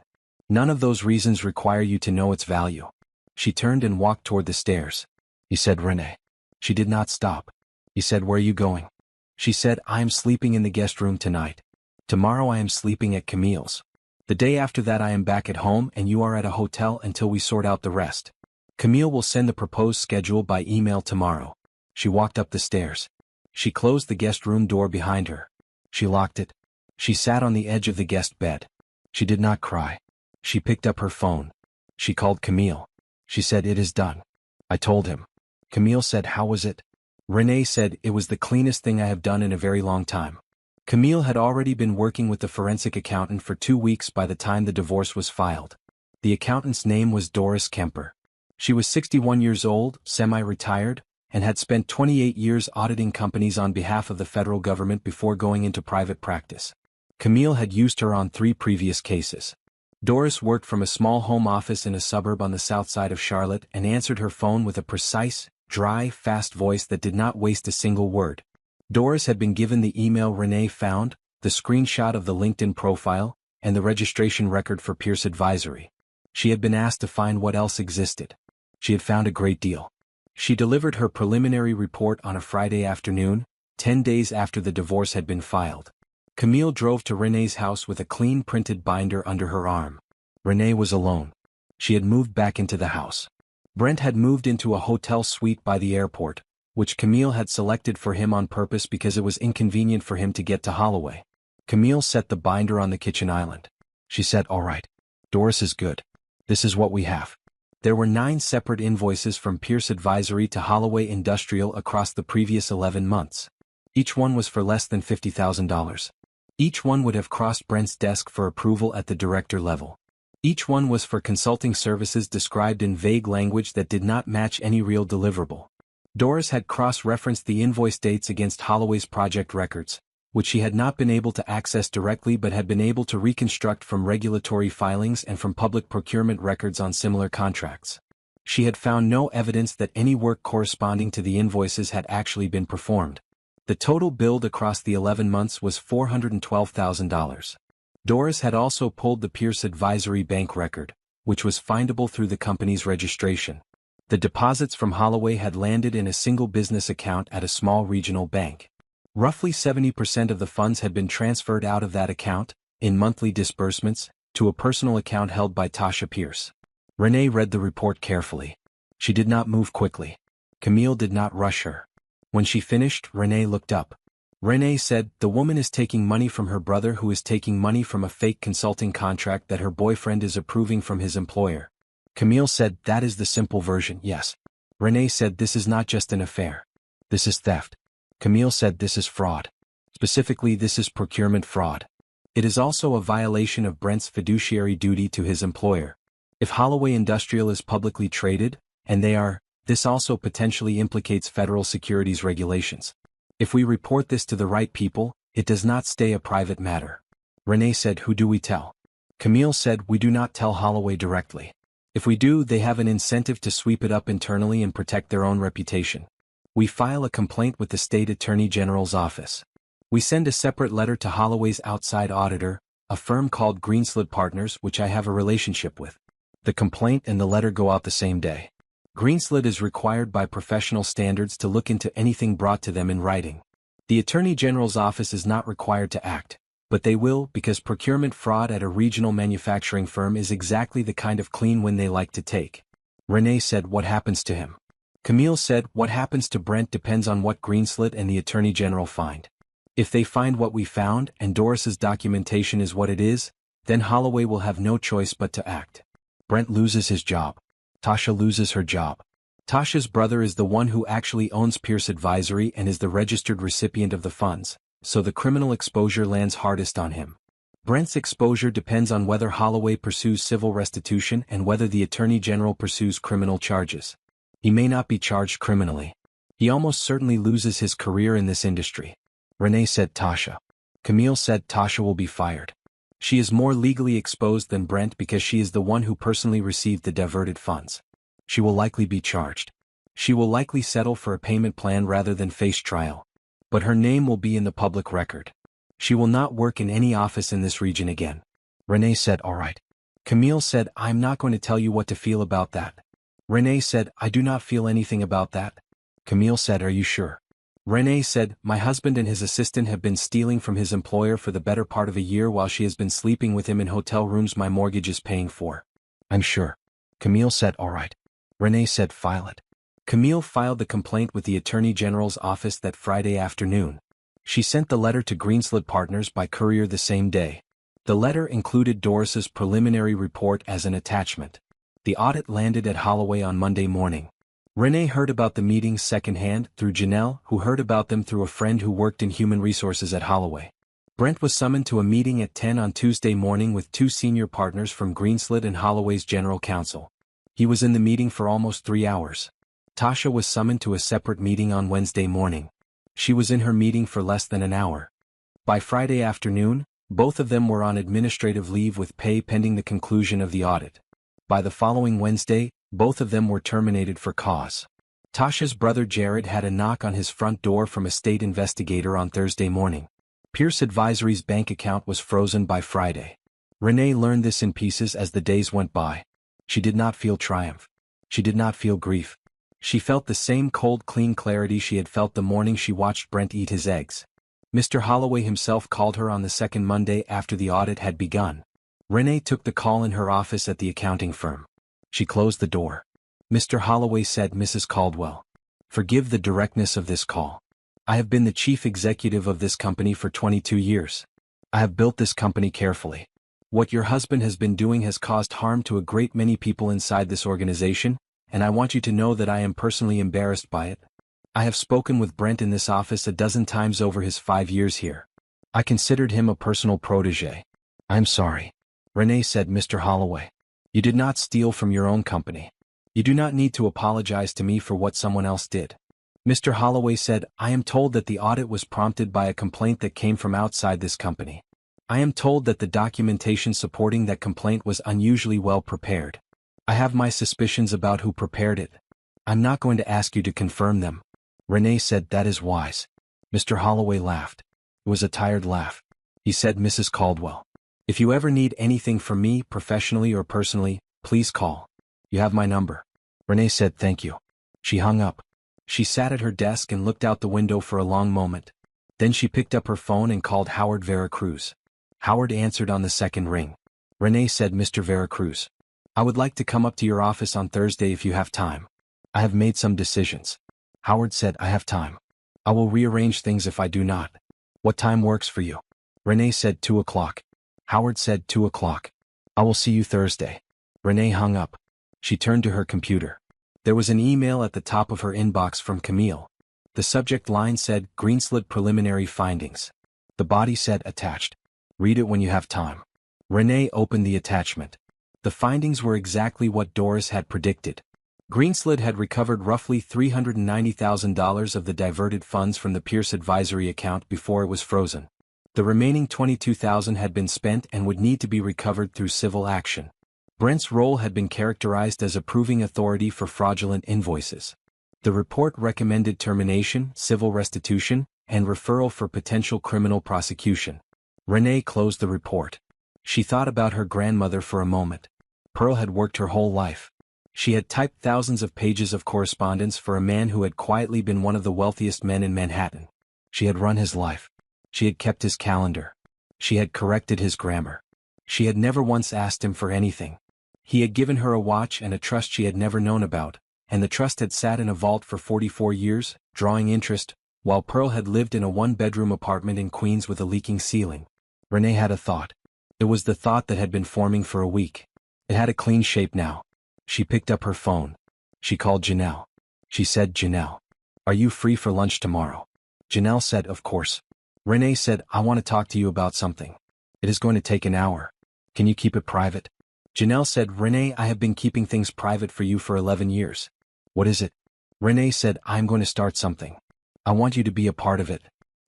None of those reasons require you to know its value. She turned and walked toward the stairs. He said, Renee. She did not stop. He said, where are you going? She said, I am sleeping in the guest room tonight. Tomorrow I am sleeping at Camille's. The day after that I am back at home and you are at a hotel until we sort out the rest. Camille will send the proposed schedule by email tomorrow. She walked up the stairs. She closed the guest room door behind her. She locked it. She sat on the edge of the guest bed. She did not cry. She picked up her phone. She called Camille. She said, it is done. I told him. Camille said, how was it? Renee said, it was the cleanest thing I have done in a very long time. Camille had already been working with the forensic accountant for 2 weeks by the time the divorce was filed. The accountant's name was Doris Kemper. She was 61 years old, semi-retired, and had spent 28 years auditing companies on behalf of the federal government before going into private practice. Camille had used her on 3 previous cases. Doris worked from a small home office in a suburb on the south side of Charlotte and answered her phone with a precise, dry, fast voice that did not waste a single word. Doris had been given the email Renee found, the screenshot of the LinkedIn profile, and the registration record for Pierce Advisory. She had been asked to find what else existed. She had found a great deal. She delivered her preliminary report on a Friday afternoon, 10 days after the divorce had been filed. Camille drove to Renee's house with a clean printed binder under her arm. Renee was alone. She had moved back into the house. Brent had moved into a hotel suite by the airport, which Camille had selected for him on purpose because it was inconvenient for him to get to Holloway. Camille set the binder on the kitchen island. She said, all right. Doris is good. This is what we have. There were 9 separate invoices from Pierce Advisory to Holloway Industrial across the previous 11 months. Each one was for less than $50,000. Each one would have crossed Brent's desk for approval at the director level. Each one was for consulting services described in vague language that did not match any real deliverable. Doris had cross-referenced the invoice dates against Holloway's project records, which she had not been able to access directly but had been able to reconstruct from regulatory filings and from public procurement records on similar contracts. She had found no evidence that any work corresponding to the invoices had actually been performed. The total billed across the 11 months was $412,000. Doris had also pulled the Pierce Advisory bank record, which was findable through the company's registration. The deposits from Holloway had landed in a single business account at a small regional bank. Roughly 70% of the funds had been transferred out of that account, in monthly disbursements, to a personal account held by Tasha Pierce. Renee read the report carefully. She did not move quickly. Camille did not rush her. When she finished, Renee looked up. Renee said, the woman is taking money from her brother who is taking money from a fake consulting contract that her boyfriend is approving from his employer. Camille said, that is the simple version, yes. Renee said, this is not just an affair. This is theft. Camille said, this is fraud. Specifically, this is procurement fraud. It is also a violation of Brent's fiduciary duty to his employer. If Holloway Industrial is publicly traded, and they are, this also potentially implicates federal securities regulations. If we report this to the right people, it does not stay a private matter. Renee said, who do we tell? Camille said, we do not tell Holloway directly. If we do, they have an incentive to sweep it up internally and protect their own reputation. We file a complaint with the state attorney general's office. We send a separate letter to Holloway's outside auditor, a firm called Greenslit Partners, which I have a relationship with. The complaint and the letter go out the same day. Greenslit is required by professional standards to look into anything brought to them in writing. The Attorney General's office is not required to act, but they will because procurement fraud at a regional manufacturing firm is exactly the kind of clean win they like to take. Renee said, what happens to him? Camille said, what happens to Brent depends on what Greenslit and the Attorney General find. If they find what we found and Doris's documentation is what it is, then Holloway will have no choice but to act. Brent loses his job. Tasha loses her job. Tasha's brother is the one who actually owns Pierce Advisory and is the registered recipient of the funds, so the criminal exposure lands hardest on him. Brent's exposure depends on whether Holloway pursues civil restitution and whether the Attorney General pursues criminal charges. He may not be charged criminally. He almost certainly loses his career in this industry. Renee said Tasha. Camille said Tasha will be fired. She is more legally exposed than Brent because she is the one who personally received the diverted funds. She will likely be charged. She will likely settle for a payment plan rather than face trial. But her name will be in the public record. She will not work in any office in this region again. Renee said, all right. Camille said, I'm not going to tell you what to feel about that. Renee said, I do not feel anything about that. Camille said, are you sure? Renee said, my husband and his assistant have been stealing from his employer for the better part of a year while she has been sleeping with him in hotel rooms my mortgage is paying for. I'm sure. Camille said, all right. Renee said, file it. Camille filed the complaint with the Attorney General's office that Friday afternoon. She sent the letter to Greenslit Partners by courier the same day. The letter included Doris's preliminary report as an attachment. The audit landed at Holloway on Monday morning. Renee heard about the meetings secondhand through Janelle, who heard about them through a friend who worked in human resources at Holloway. Brent was summoned to a meeting at 10 on Tuesday morning with two senior partners from Greenslit and Holloway's general counsel. He was in the meeting for almost 3 hours. Tasha was summoned to a separate meeting on Wednesday morning. She was in her meeting for less than an hour. By Friday afternoon, both of them were on administrative leave with pay pending the conclusion of the audit. By the following Wednesday, both of them were terminated for cause. Tasha's brother Jared had a knock on his front door from a state investigator on Thursday morning. Pierce Advisory's bank account was frozen by Friday. Renee learned this in pieces as the days went by. She did not feel triumph. She did not feel grief. She felt the same cold, clean clarity she had felt the morning she watched Brent eat his eggs. Mr. Holloway himself called her on the second Monday after the audit had begun. Renee took the call in her office at the accounting firm. She closed the door. Mr. Holloway said, Mrs. Caldwell, forgive the directness of this call. I have been the chief executive of this company for 22 years. I have built this company carefully. What your husband has been doing has caused harm to a great many people inside this organization, and I want you to know that I am personally embarrassed by it. I have spoken with Brent in this office a dozen times over his 5 years here. I considered him a personal protege. I'm sorry. Renee said, Mr. Holloway, you did not steal from your own company. You do not need to apologize to me for what someone else did. Mr. Holloway said, I am told that the audit was prompted by a complaint that came from outside this company. I am told that the documentation supporting that complaint was unusually well prepared. I have my suspicions about who prepared it. I'm not going to ask you to confirm them. Renee said, that is wise. Mr. Holloway laughed. It was a tired laugh. He said, Mrs. Caldwell, if you ever need anything from me, professionally or personally, please call. You have my number. Renee said, thank you. She hung up. She sat at her desk and looked out the window for a long moment. Then she picked up her phone and called Howard Veracruz. Howard answered on the second ring. Renee said, Mr. Veracruz, I would like to come up to your office on Thursday if you have time. I have made some decisions. Howard said, I have time. I will rearrange things if I do not. What time works for you? Renee said, 2 o'clock. Howard said, 2 o'clock. I will see you Thursday. Renee hung up. She turned to her computer. There was an email at the top of her inbox from Camille. The subject line said, Greenslit preliminary findings. The body said, attached. Read it when you have time. Renee opened the attachment. The findings were exactly what Doris had predicted. Greenslit had recovered roughly $390,000 of the diverted funds from the Pierce Advisory account before it was frozen. The remaining $22,000 had been spent and would need to be recovered through civil action. Brent's role had been characterized as approving authority for fraudulent invoices. The report recommended termination, civil restitution, and referral for potential criminal prosecution. Renee closed the report. She thought about her grandmother for a moment. Pearl had worked her whole life. She had typed thousands of pages of correspondence for a man who had quietly been one of the wealthiest men in Manhattan. She had run his life. She had kept his calendar. She had corrected his grammar. She had never once asked him for anything. He had given her a watch and a trust she had never known about, and the trust had sat in a vault for 44 years, drawing interest, while Pearl had lived in a one-bedroom apartment in Queens with a leaking ceiling. Renee had a thought. It was the thought that had been forming for a week. It had a clean shape now. She picked up her phone. She called Janelle. She said, Janelle, are you free for lunch tomorrow? Janelle said, of course. Renee said, I want to talk to you about something. It is going to take an hour. Can you keep it private? Janelle said, Renee, I have been keeping things private for you for 11 years. What is it? Renee said, I'm going to start something. I want you to be a part of it.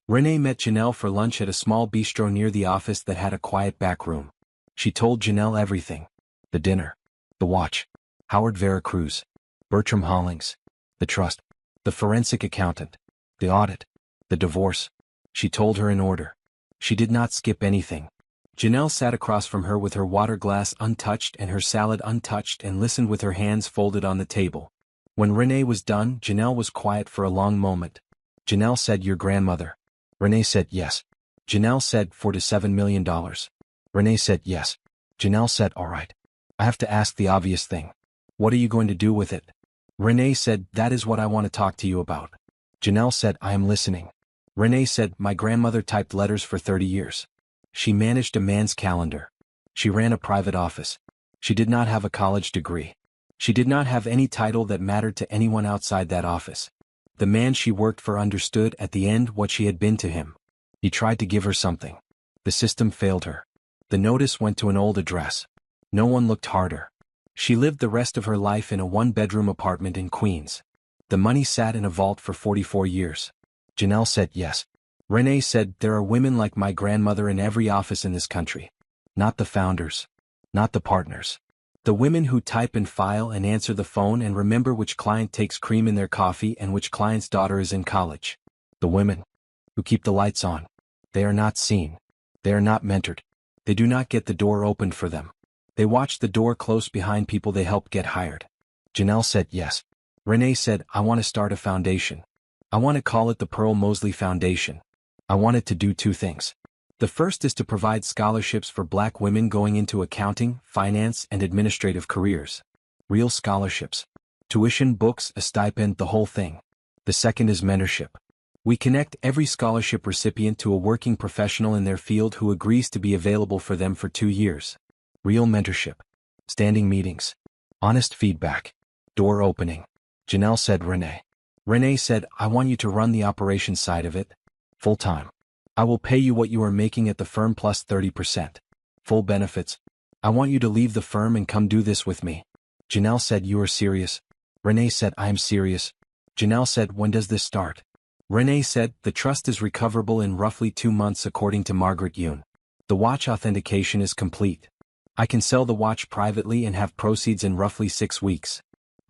Renee met Janelle for lunch at a small bistro near the office that had a quiet back room. She told Janelle everything. The dinner. The watch. Howard Veracruz. Bertram Hollings. The trust. The forensic accountant. The audit. The divorce. She told her in order. She did not skip anything. Janelle sat across from her with her water glass untouched and her salad untouched and listened with her hands folded on the table. When Renee was done, Janelle was quiet for a long moment. Janelle said, "Your grandmother." Renee said, "Yes." Janelle said, "$4 to $7 million. Renee said, "Yes." Janelle said, "All right. I have to ask the obvious thing. What are you going to do with it?" Renee said, "That is what I want to talk to you about." Janelle said, "I am listening." Renee said, "My grandmother typed letters for 30 years. She managed a man's calendar. She ran a private office. She did not have a college degree. She did not have any title that mattered to anyone outside that office. The man she worked for understood at the end what she had been to him. He tried to give her something. The system failed her. The notice went to an old address. No one looked harder. She lived the rest of her life in a one-bedroom apartment in Queens. The money sat in a vault for 44 years. Janelle said, "Yes." Renee said, "There are women like my grandmother in every office in this country. Not the founders. Not the partners. The women who type and file and answer the phone and remember which client takes cream in their coffee and which client's daughter is in college. The women who keep the lights on. They are not seen. They are not mentored. They do not get the door opened for them. They watch the door close behind people they helped get hired." Janelle said, "Yes." Renee said, "I want to start a foundation. I want to call it the Pearl Mosley Foundation. I want it to do two things. The first is to provide scholarships for Black women going into accounting, finance, and administrative careers. Real scholarships. Tuition, books, a stipend, the whole thing. The second is mentorship. We connect every scholarship recipient to a working professional in their field who agrees to be available for them for 2 years. Real mentorship. Standing meetings. Honest feedback. Door opening." Janelle said, "Renee." Renee said, "I want you to run the operations side of it. Full time. I will pay you what you are making at the firm plus 30%. Full benefits. I want you to leave the firm and come do this with me." Janelle said, "You are serious?" Renee said, "I am serious." Janelle said, "When does this start?" Renee said, "The trust is recoverable in roughly 2 months according to Margaret Yoon. The watch authentication is complete. I can sell the watch privately and have proceeds in roughly 6 weeks.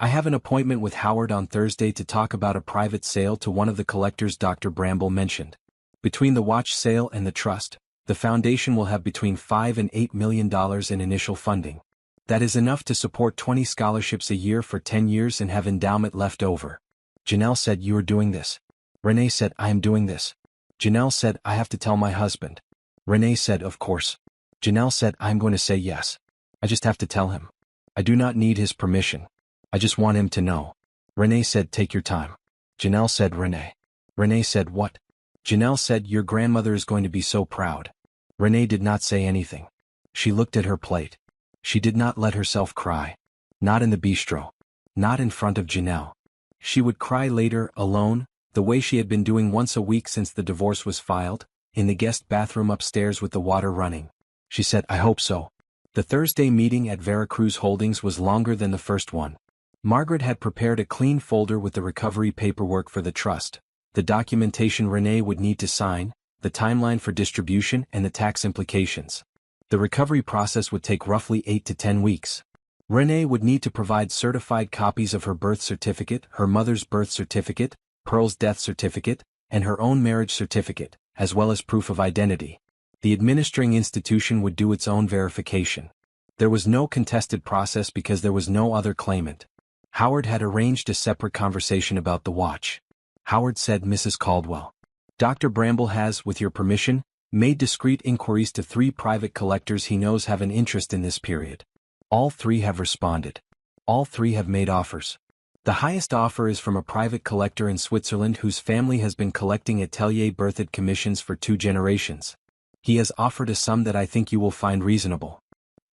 I have an appointment with Howard on Thursday to talk about a private sale to one of the collectors Dr. Bramble mentioned. Between the watch sale and the trust, the foundation will have between $5 and $8 million in initial funding. That is enough to support 20 scholarships a year for 10 years and have endowment left over." Janelle said, "You are doing this?" Renee said, "I am doing this." Janelle said, "I have to tell my husband." Renee said, "Of course." Janelle said, "I am going to say yes. I just have to tell him. I do not need his permission. I just want him to know." Renee said, "Take your time." Janelle said, "Renee." Renee said, "What?" Janelle said, "Your grandmother is going to be so proud." Renee did not say anything. She looked at her plate. She did not let herself cry. Not in the bistro. Not in front of Janelle. She would cry later, alone, the way she had been doing once a week since the divorce was filed, in the guest bathroom upstairs with the water running. She said, "I hope so." The Thursday meeting at Veracruz Holdings was longer than the first one. Margaret had prepared a clean folder with the recovery paperwork for the trust, the documentation Renee would need to sign, the timeline for distribution and the tax implications. The recovery process would take roughly 8 to 10 weeks. Renee would need to provide certified copies of her birth certificate, her mother's birth certificate, Pearl's death certificate, and her own marriage certificate, as well as proof of identity. The administering institution would do its own verification. There was no contested process because there was no other claimant. Howard had arranged a separate conversation about the watch. Howard said, "Mrs. Caldwell, Dr. Bramble has, with your permission, made discreet inquiries to 3 private collectors he knows have an interest in this period. All 3 have responded. All 3 have made offers. The highest offer is from a private collector in Switzerland whose family has been collecting Atelier Berthoud commissions for 2 generations. He has offered a sum that I think you will find reasonable."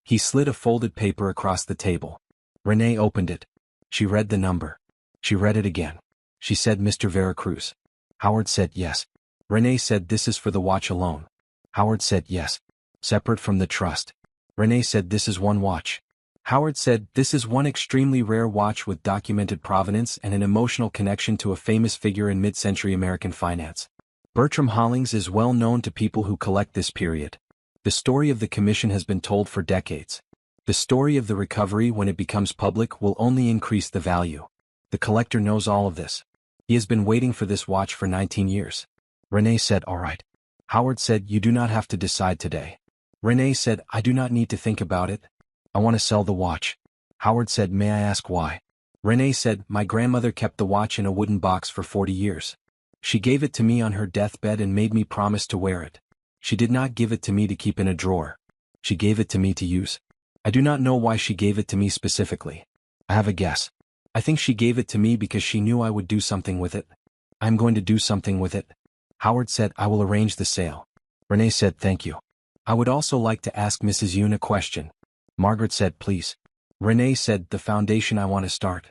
He slid a folded paper across the table. Renee opened it. She read the number. She read it again. She said, "Mr. Veracruz." Howard said, "Yes." Renee said, "This is for the watch alone." Howard said, "Yes." "Separate from the trust." Renee said, "This is one watch." Howard said, "This is one extremely rare watch with documented provenance and an emotional connection to a famous figure in mid-century American finance. Bertram Hollings is well known to people who collect this period. The story of the commission has been told for decades. The story of the recovery when it becomes public will only increase the value. The collector knows all of this. He has been waiting for this watch for 19 years. Renee said, "All right." Howard said, "You do not have to decide today." Renee said, "I do not need to think about it. I want to sell the watch." Howard said, "May I ask why?" Renee said, "My grandmother kept the watch in a wooden box for 40 years. She gave it to me on her deathbed and made me promise to wear it. She did not give it to me to keep in a drawer. She gave it to me to use. I do not know why she gave it to me specifically. I have a guess. I think she gave it to me because she knew I would do something with it. I am going to do something with it." Howard said, "I will arrange the sale." Renee said, "Thank you. I would also like to ask Mrs. Yoon a question." Margaret said, "Please." Renee said, "The foundation I want to start.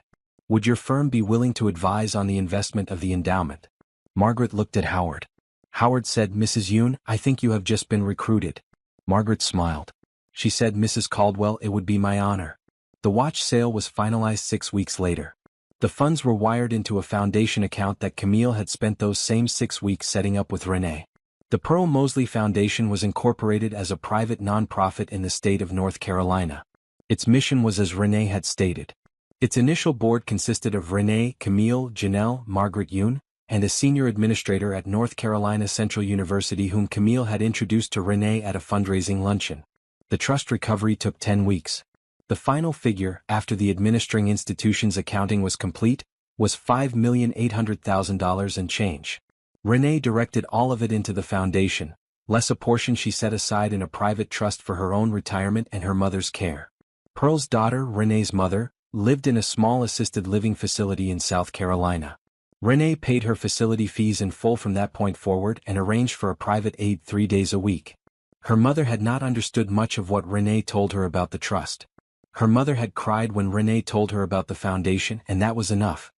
Would your firm be willing to advise on the investment of the endowment?" Margaret looked at Howard. Howard said, "Mrs. Yoon, I think you have just been recruited." Margaret smiled. She said, "Mrs. Caldwell, it would be my honor." The watch sale was finalized 6 weeks later. The funds were wired into a foundation account that Camille had spent those same 6 weeks setting up with Renee. The Pearl Mosley Foundation was incorporated as a private nonprofit in the state of North Carolina. Its mission was as Renee had stated. Its initial board consisted of Renee, Camille, Janelle, Margaret Yoon, and a senior administrator at North Carolina Central University whom Camille had introduced to Renee at a fundraising luncheon. The trust recovery took 10 weeks. The final figure, after the administering institution's accounting was complete, was $5,800,000 and change. Renee directed all of it into the foundation, less a portion she set aside in a private trust for her own retirement and her mother's care. Pearl's daughter, Renee's mother, lived in a small assisted living facility in South Carolina. Renee paid her facility fees in full from that point forward and arranged for a private aide 3 days a week. Her mother had not understood much of what Renee told her about the trust. Her mother had cried when Renee told her about the foundation, and that was enough.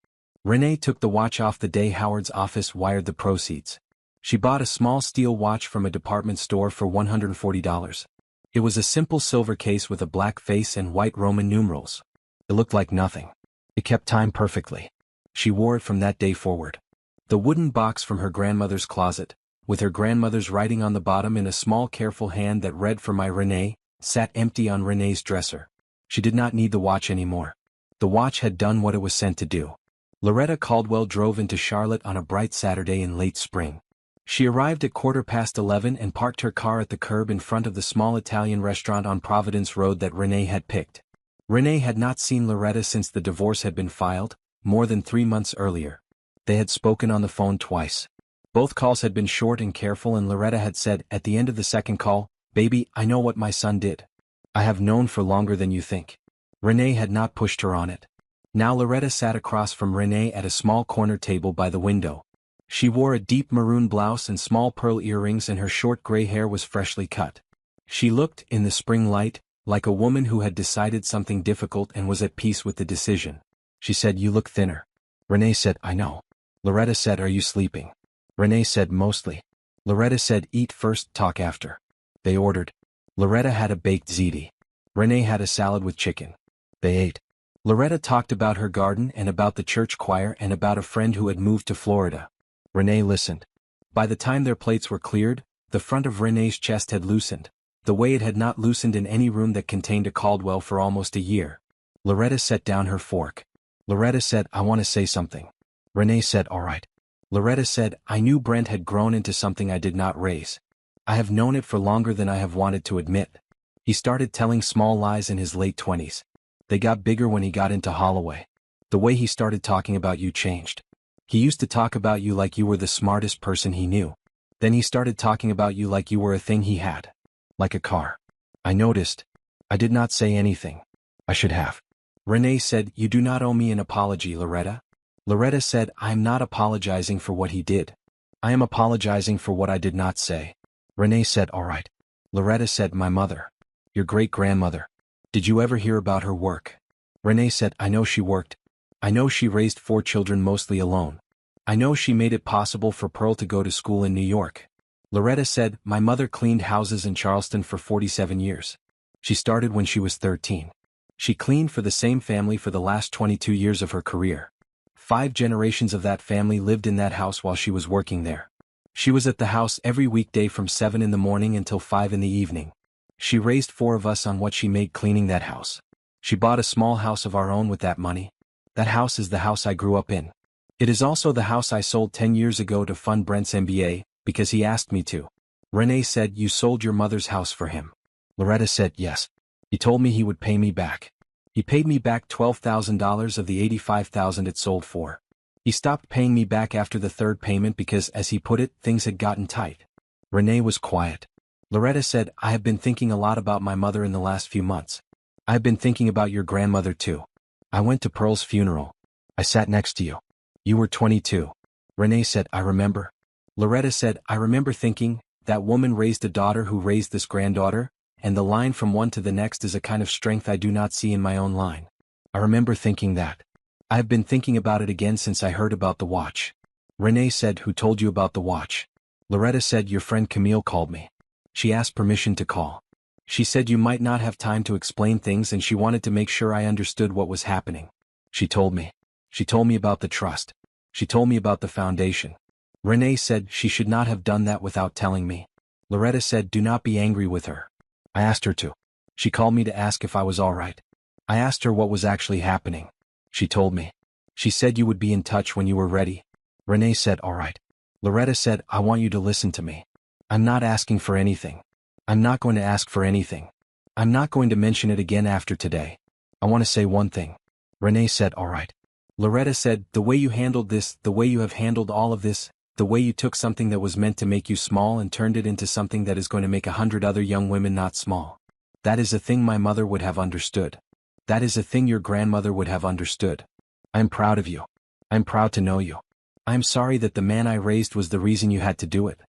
Renee took the watch off the day Howard's office wired the proceeds. She bought a small steel watch from a department store for $140. It was a simple silver case with a black face and white Roman numerals. It looked like nothing. It kept time perfectly. She wore it from that day forward. The wooden box from her grandmother's closet, with her grandmother's writing on the bottom in a small careful hand that read for my Renee, sat empty on Renee's dresser. She did not need the watch anymore. The watch had done what it was sent to do. Loretta Caldwell drove into Charlotte on a bright Saturday in late spring. She arrived at 11:15 and parked her car at the curb in front of the small Italian restaurant on Providence Road that Renee had picked. Renee had not seen Loretta since the divorce had been filed, more than 3 months earlier. They had spoken on the phone twice. Both calls had been short and careful, and Loretta had said, at the end of the second call, "Baby, I know what my son did. I have known for longer than you think." Renee had not pushed her on it. Now Loretta sat across from Renee at a small corner table by the window. She wore a deep maroon blouse and small pearl earrings, and her short gray hair was freshly cut. She looked, in the spring light, like a woman who had decided something difficult and was at peace with the decision. She said, "You look thinner." Renee said, "I know." Loretta said, "Are you sleeping?" Renee said, "Mostly." Loretta said, "Eat first, talk after." They ordered. Loretta had a baked ziti. Renee had a salad with chicken. They ate. Loretta talked about her garden and about the church choir and about a friend who had moved to Florida. Renee listened. By the time their plates were cleared, the front of Renee's chest had loosened, the way it had not loosened in any room that contained a Caldwell for almost a year. Loretta set down her fork. Loretta said, "I want to say something." Renee said, "All right." Loretta said, "I knew Brent had grown into something I did not raise. I have known it for longer than I have wanted to admit. He started telling small lies in his late 20s. They got bigger when he got into Holloway. The way he started talking about you changed. He used to talk about you like you were the smartest person he knew. Then he started talking about you like you were a thing he had. Like a car. I noticed. I did not say anything. I should have." Renee said, "You do not owe me an apology, Loretta." Loretta said, "I am not apologizing for what he did. I am apologizing for what I did not say." Renee said, "All right." Loretta said, "My mother. Your great-grandmother. Did you ever hear about her work?" Renee said, "I know she worked. I know she raised 4 children mostly alone. I know she made it possible for Pearl to go to school in New York." Loretta said, "My mother cleaned houses in Charleston for 47 years. She started when she was 13. She cleaned for the same family for the last 22 years of her career. 5 generations of that family lived in that house while she was working there. She was at the house every weekday from 7 in the morning until 5 in the evening. She raised 4 of us on what she made cleaning that house. She bought a small house of our own with that money. That house is the house I grew up in. It is also the house I sold 10 years ago to fund Brent's MBA, because he asked me to. Renee said, you sold your mother's house for him. Loretta said, yes. He told me he would pay me back. He paid me back $12,000 of the $85,000 it sold for. He stopped paying me back after the third payment because, as he put it, things had gotten tight. Renee was quiet. Loretta said, I have been thinking a lot about my mother in the last few months. I have been thinking about your grandmother too. I went to Pearl's funeral. I sat next to you. You were 22. Renee said, I remember. Loretta said, I remember thinking, that woman raised a daughter who raised this granddaughter, and the line from one to the next is a kind of strength I do not see in my own line. I remember thinking that. I have been thinking about it again since I heard about the watch. Renee said, who told you about the watch? Loretta said, your friend Camille called me. She asked permission to call. She said you might not have time to explain things and she wanted to make sure I understood what was happening. She told me. She told me about the trust. She told me about the foundation. Renee said she should not have done that without telling me. Loretta said, do not be angry with her. I asked her to. She called me to ask if I was all right. I asked her what was actually happening. She told me. She said you would be in touch when you were ready. Renee said, all right. Loretta said, I want you to listen to me. I'm not asking for anything. I'm not going to ask for anything. I'm not going to mention it again after today. I want to say one thing. Renee said, all right. Loretta said, the way you handled this, the way you have handled all of this, the way you took something that was meant to make you small and turned it into something that is going to make 100 other young women not small. That is a thing my mother would have understood. That is a thing your grandmother would have understood. I'm proud of you. I'm proud to know you. I'm sorry that the man I raised was the reason you had to do it.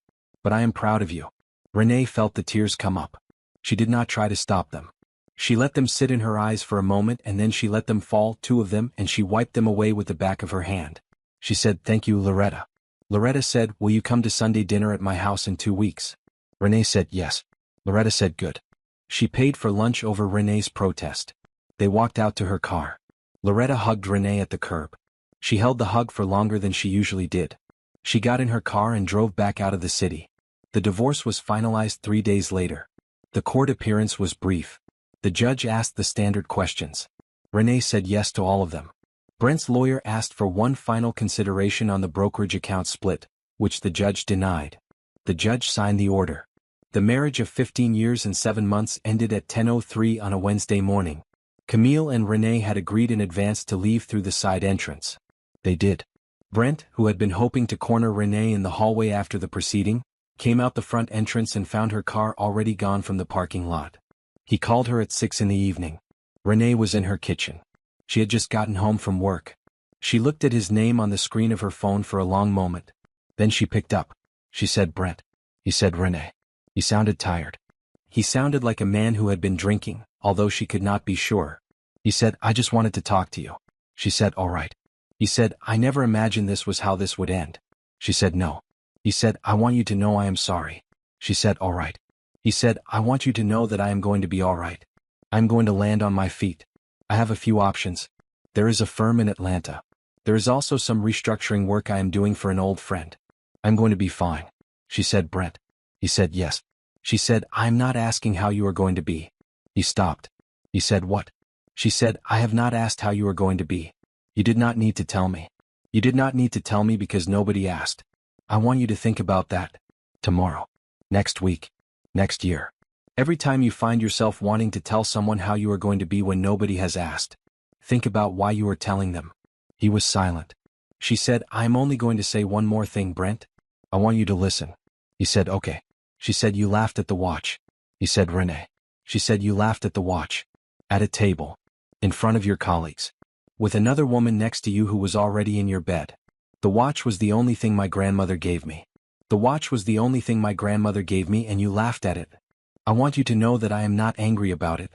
But I am proud of you. Renee felt the tears come up. She did not try to stop them. She let them sit in her eyes for a moment and then she let them fall, 2 of them, and she wiped them away with the back of her hand. She said, thank you, Loretta. Loretta said, will you come to Sunday dinner at my house in 2 weeks? Renee said, yes. Loretta said, good. She paid for lunch over Renee's protest. They walked out to her car. Loretta hugged Renee at the curb. She held the hug for longer than she usually did. She got in her car and drove back out of the city. The divorce was finalized 3 days later. The court appearance was brief. The judge asked the standard questions. Renee said yes to all of them. Brent's lawyer asked for one final consideration on the brokerage account split, which the judge denied. The judge signed the order. The marriage of 15 years and 7 months ended at 10:03 on a Wednesday morning. Camille and Renee had agreed in advance to leave through the side entrance. They did. Brent, who had been hoping to corner Renee in the hallway after the proceeding, came out the front entrance and found her car already gone from the parking lot. He called her at 6 in the evening. Renee was in her kitchen. She had just gotten home from work. She looked at his name on the screen of her phone for a long moment. Then she picked up. She said, Brent. He said, Renee. He sounded tired. He sounded like a man who had been drinking, although she could not be sure. He said, I just wanted to talk to you. She said, all right. He said, I never imagined this was how this would end. She said, no. He said, I want you to know I am sorry. She said, all right. He said, I want you to know that I am going to be all right. I'm going to land on my feet. I have a few options. There is a firm in Atlanta. There is also some restructuring work I am doing for an old friend. I'm going to be fine. She said, Brent. He said, yes. She said, I'm not asking how you are going to be. He stopped. He said, what? She said, I have not asked how you are going to be. You did not need to tell me. You did not need to tell me because nobody asked. I want you to think about that. Tomorrow. Next week. Next year. Every time you find yourself wanting to tell someone how you are going to be when nobody has asked, think about why you are telling them. He was silent. She said, I am only going to say one more thing, Brent. I want you to listen. He said, okay. She said, you laughed at the watch. He said, Renee. She said, you laughed at the watch. At a table. In front of your colleagues. With another woman next to you who was already in your bed. The watch was the only thing my grandmother gave me. The watch was the only thing my grandmother gave me and you laughed at it. I want you to know that I am not angry about it.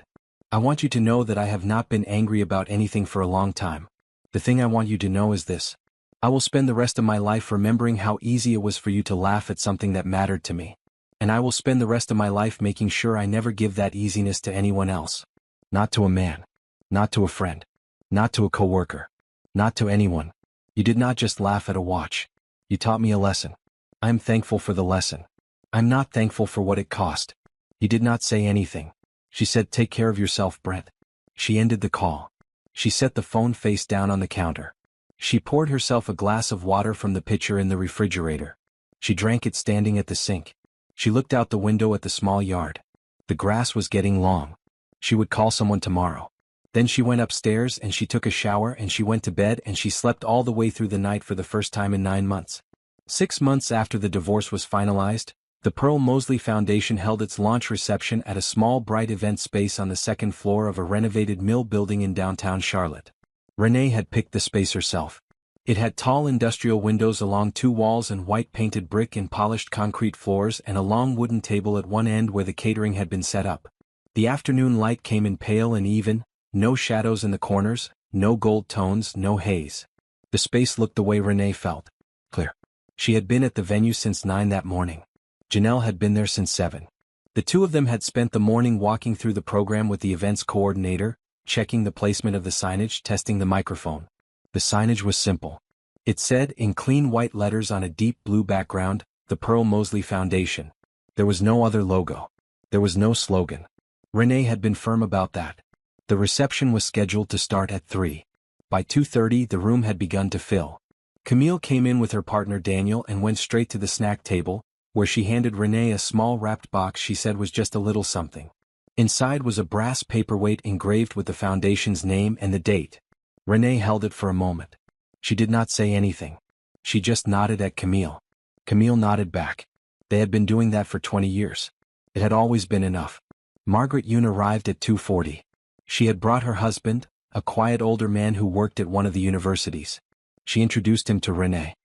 I want you to know that I have not been angry about anything for a long time. The thing I want you to know is this. I will spend the rest of my life remembering how easy it was for you to laugh at something that mattered to me. And I will spend the rest of my life making sure I never give that easiness to anyone else. Not to a man. Not to a friend. Not to a coworker. Not to anyone. You did not just laugh at a watch. You taught me a lesson. I am thankful for the lesson. I'm not thankful for what it cost. He did not say anything. She said, take care of yourself, Brent. She ended the call. She set the phone face down on the counter. She poured herself a glass of water from the pitcher in the refrigerator. She drank it standing at the sink. She looked out the window at the small yard. The grass was getting long. She would call someone tomorrow. Then she went upstairs and she took a shower and she went to bed and she slept all the way through the night for the first time in 9 months. 6 months after the divorce was finalized, the Pearl Mosley Foundation held its launch reception at a small bright event space on the second floor of a renovated mill building in downtown Charlotte. Renee had picked the space herself. It had tall industrial windows along 2 walls and white painted brick and polished concrete floors and a long wooden table at one end where the catering had been set up. The afternoon light came in pale and even, no shadows in the corners, no gold tones, no haze. The space looked the way Renee felt. Clear. She had been at the venue since 9 that morning. Janelle had been there since 7. The two of them had spent the morning walking through the program with the events coordinator, checking the placement of the signage, testing the microphone. The signage was simple. It said, in clean white letters on a deep blue background, the Pearl Mosley Foundation. There was no other logo. There was no slogan. Renee had been firm about that. The reception was scheduled to start at 3. By 2:30 the room had begun to fill. Camille came in with her partner Daniel and went straight to the snack table, where she handed Renee a small wrapped box she said was just a little something. Inside was a brass paperweight engraved with the foundation's name and the date. Renee held it for a moment. She did not say anything. She just nodded at Camille. Camille nodded back. They had been doing that for 20 years. It had always been enough. Margaret Yoon arrived at 2:40. She had brought her husband, a quiet older man who worked at one of the universities. She introduced him to Renee.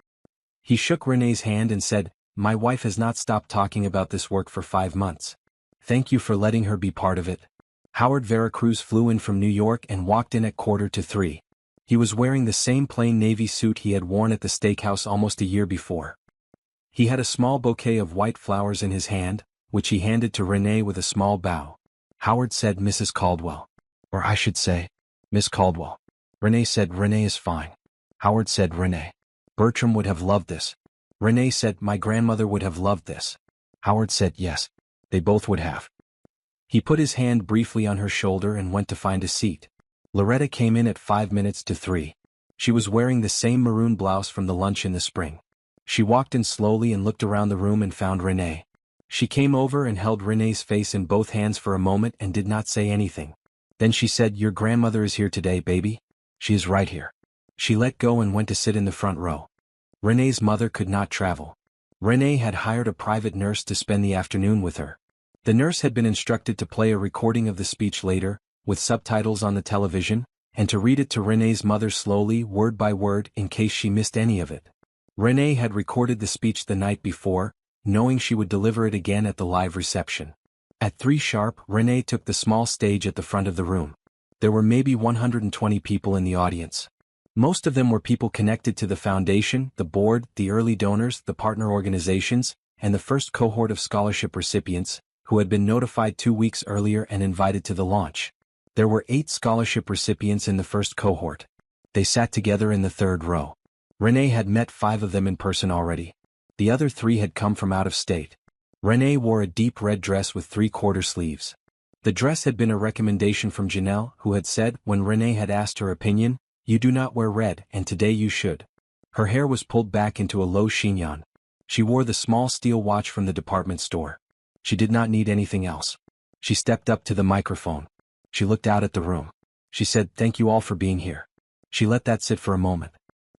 He shook Renee's hand and said, "My wife has not stopped talking about this work for 5 months. Thank you for letting her be part of it." Howard Veracruz flew in from New York and walked in at 2:45. He was wearing the same plain navy suit he had worn at the steakhouse almost a year before. He had a small bouquet of white flowers in his hand, which he handed to Renee with a small bow. Howard said, "Mrs. Caldwell. Or I should say, Miss Caldwell." Renee said, "Renee is fine." Howard said, "Renee. Bertram would have loved this." Renee said, "My grandmother would have loved this." Howard said, "Yes. They both would have." He put his hand briefly on her shoulder and went to find a seat. Loretta came in at 5 minutes to 3. She was wearing the same maroon blouse from the lunch in the spring. She walked in slowly and looked around the room and found Renee. She came over and held Renee's face in both hands for a moment and did not say anything. Then she said, "Your grandmother is here today, baby. She is right here." She let go and went to sit in the front row. Renee's mother could not travel. Renee had hired a private nurse to spend the afternoon with her. The nurse had been instructed to play a recording of the speech later, with subtitles on the television, and to read it to Renee's mother slowly, word by word, in case she missed any of it. Renee had recorded the speech the night before, knowing she would deliver it again at the live reception. At 3 sharp, Renee took the small stage at the front of the room. There were maybe 120 people in the audience. Most of them were people connected to the foundation, the board, the early donors, the partner organizations, and the first cohort of scholarship recipients, who had been notified 2 weeks earlier and invited to the launch. There were 8 scholarship recipients in the first cohort. They sat together in the 3rd row. Renee had met 5 of them in person already. The other 3 had come from out of state. Renee wore a deep red dress with 3/4 sleeves. The dress had been a recommendation from Janelle, who had said, when Renee had asked her opinion, "You do not wear red, and today you should." Her hair was pulled back into a low chignon. She wore the small steel watch from the department store. She did not need anything else. She stepped up to the microphone. She looked out at the room. She said, "Thank you all for being here." She let that sit for a moment.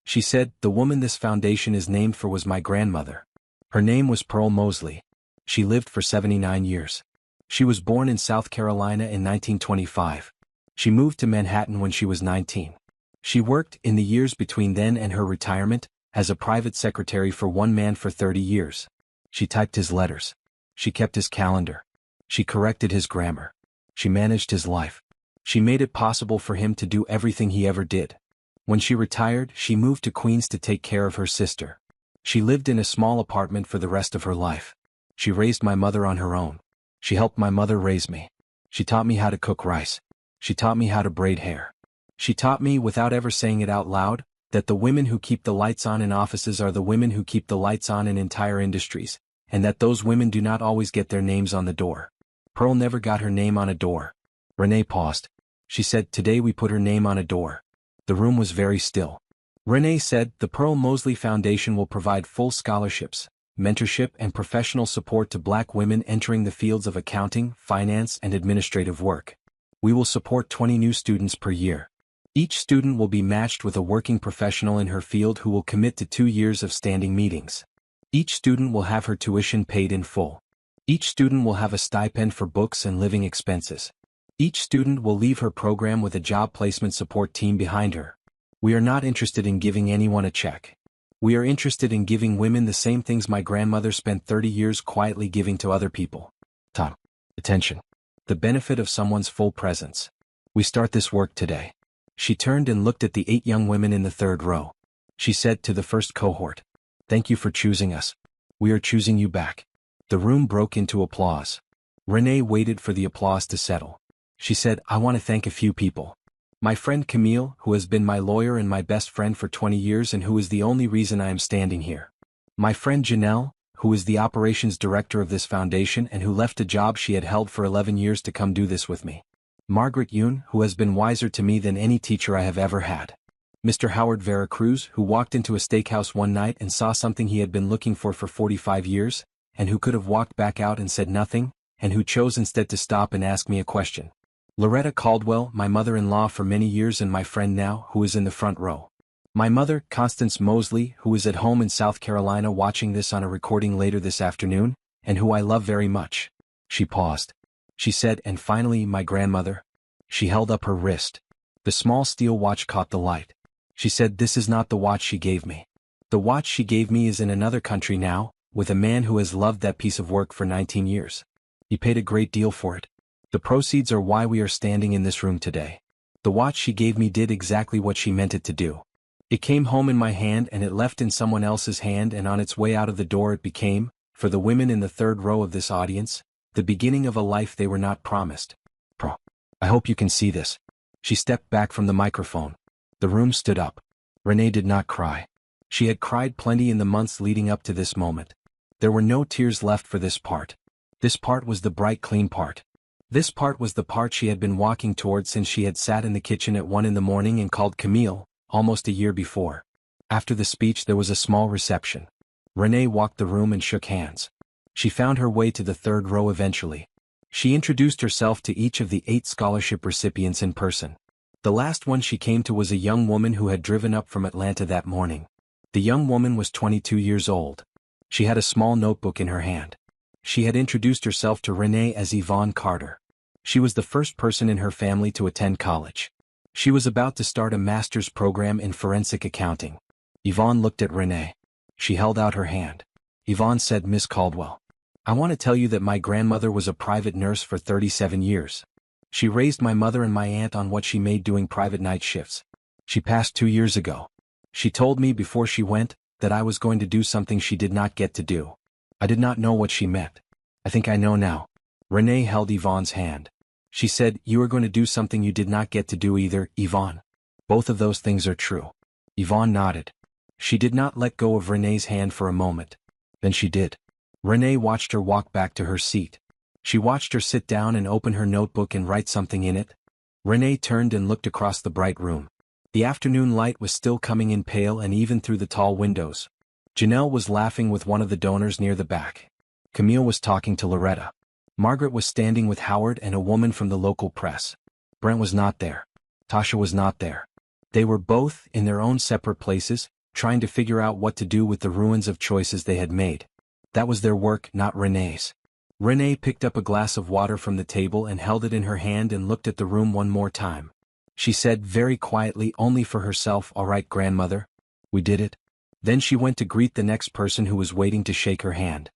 She said, "The woman this foundation is named for was my grandmother. Her name was Pearl Mosley. She lived for 79 years. She was born in South Carolina in 1925. She moved to Manhattan when she was 19. She worked, in the years between then and her retirement, as a private secretary for one man for 30 years. She typed his letters. She kept his calendar. She corrected his grammar. She managed his life. She made it possible for him to do everything he ever did. When she retired, she moved to Queens to take care of her sister. She lived in a small apartment for the rest of her life. She raised my mother on her own. She helped my mother raise me. She taught me how to cook rice. She taught me how to braid hair. She taught me, without ever saying it out loud, that the women who keep the lights on in offices are the women who keep the lights on in entire industries, and that those women do not always get their names on the door. Pearl never got her name on a door." Renee paused. She said, "Today we put her name on a door." The room was very still. Renee said, "The Pearl Mosley Foundation will provide full scholarships, mentorship and professional support to Black women entering the fields of accounting, finance and administrative work. We will support 20 new students per year. Each student will be matched with a working professional in her field who will commit to 2 years of standing meetings. Each student will have her tuition paid in full. Each student will have a stipend for books and living expenses. Each student will leave her program with a job placement support team behind her. We are not interested in giving anyone a check. We are interested in giving women the same things my grandmother spent 30 years quietly giving to other people. Time. Attention. The benefit of someone's full presence. We start this work today. She turned and looked at the 8 young women in the third row. She said to the first cohort, "Thank you for choosing us. We are choosing you back." The room broke into applause. Renee waited for the applause to settle. She said, "I want to thank a few people. My friend Camille, who has been my lawyer and my best friend for 20 years and who is the only reason I am standing here. My friend Janelle, who is the operations director of this foundation and who left a job she had held for 11 years to come do this with me. Margaret Yoon, who has been wiser to me than any teacher I have ever had. Mr. Howard Veracruz, who walked into a steakhouse one night and saw something he had been looking for 45 years, and who could have walked back out and said nothing, and who chose instead to stop and ask me a question. Loretta Caldwell, my mother-in-law for many years and my friend now, who is in the front row. My mother, Constance Mosley, who is at home in South Carolina watching this on a recording later this afternoon, and who I love very much." She paused. She said, "And finally, my grandmother." She held up her wrist. The small steel watch caught the light. She said, "This is not the watch she gave me. The watch she gave me is in another country now, with a man who has loved that piece of work for 19 years. He paid a great deal for it. The proceeds are why we are standing in this room today. The watch she gave me did exactly what she meant it to do. It came home in my hand and it left in someone else's hand, and on its way out of the door it became, for the women in the third row of this audience, the beginning of a life they were not promised. I hope you can see this." She stepped back from the microphone. The room stood up. Renee did not cry. She had cried plenty in the months leading up to this moment. There were no tears left for this part. This part was the bright, clean part. This part was the part she had been walking toward since she had sat in the kitchen at 1 in the morning and called Camille, almost a year before. After the speech there was a small reception. Renee walked the room and shook hands. She found her way to the third row eventually. She introduced herself to each of the 8 scholarship recipients in person. The last one she came to was a young woman who had driven up from Atlanta that morning. The young woman was 22 years old. She had a small notebook in her hand. She had introduced herself to Renee as Yvonne Carter. She was the first person in her family to attend college. She was about to start a master's program in forensic accounting. Yvonne looked at Renee. She held out her hand. Yvonne said, "Miss Caldwell, I want to tell you that my grandmother was a private nurse for 37 years. She raised my mother and my aunt on what she made doing private night shifts. She passed 2 years ago. She told me before she went that I was going to do something she did not get to do. I did not know what she meant. I think I know now." Renee held Yvonne's hand. She said, "You are going to do something you did not get to do either, Yvonne. Both of those things are true." Yvonne nodded. She did not let go of Renee's hand for a moment. Then she did. Renee watched her walk back to her seat. She watched her sit down and open her notebook and write something in it. Renee turned and looked across the bright room. The afternoon light was still coming in pale and even through the tall windows. Janelle was laughing with one of the donors near the back. Camille was talking to Loretta. Margaret was standing with Howard and a woman from the local press. Brent was not there. Tasha was not there. They were both, in their own separate places, trying to figure out what to do with the ruins of choices they had made. That was their work, not Renee's. Renee picked up a glass of water from the table and held it in her hand and looked at the room one more time. She said very quietly, only for herself, "All right, grandmother. We did it." Then she went to greet the next person who was waiting to shake her hand.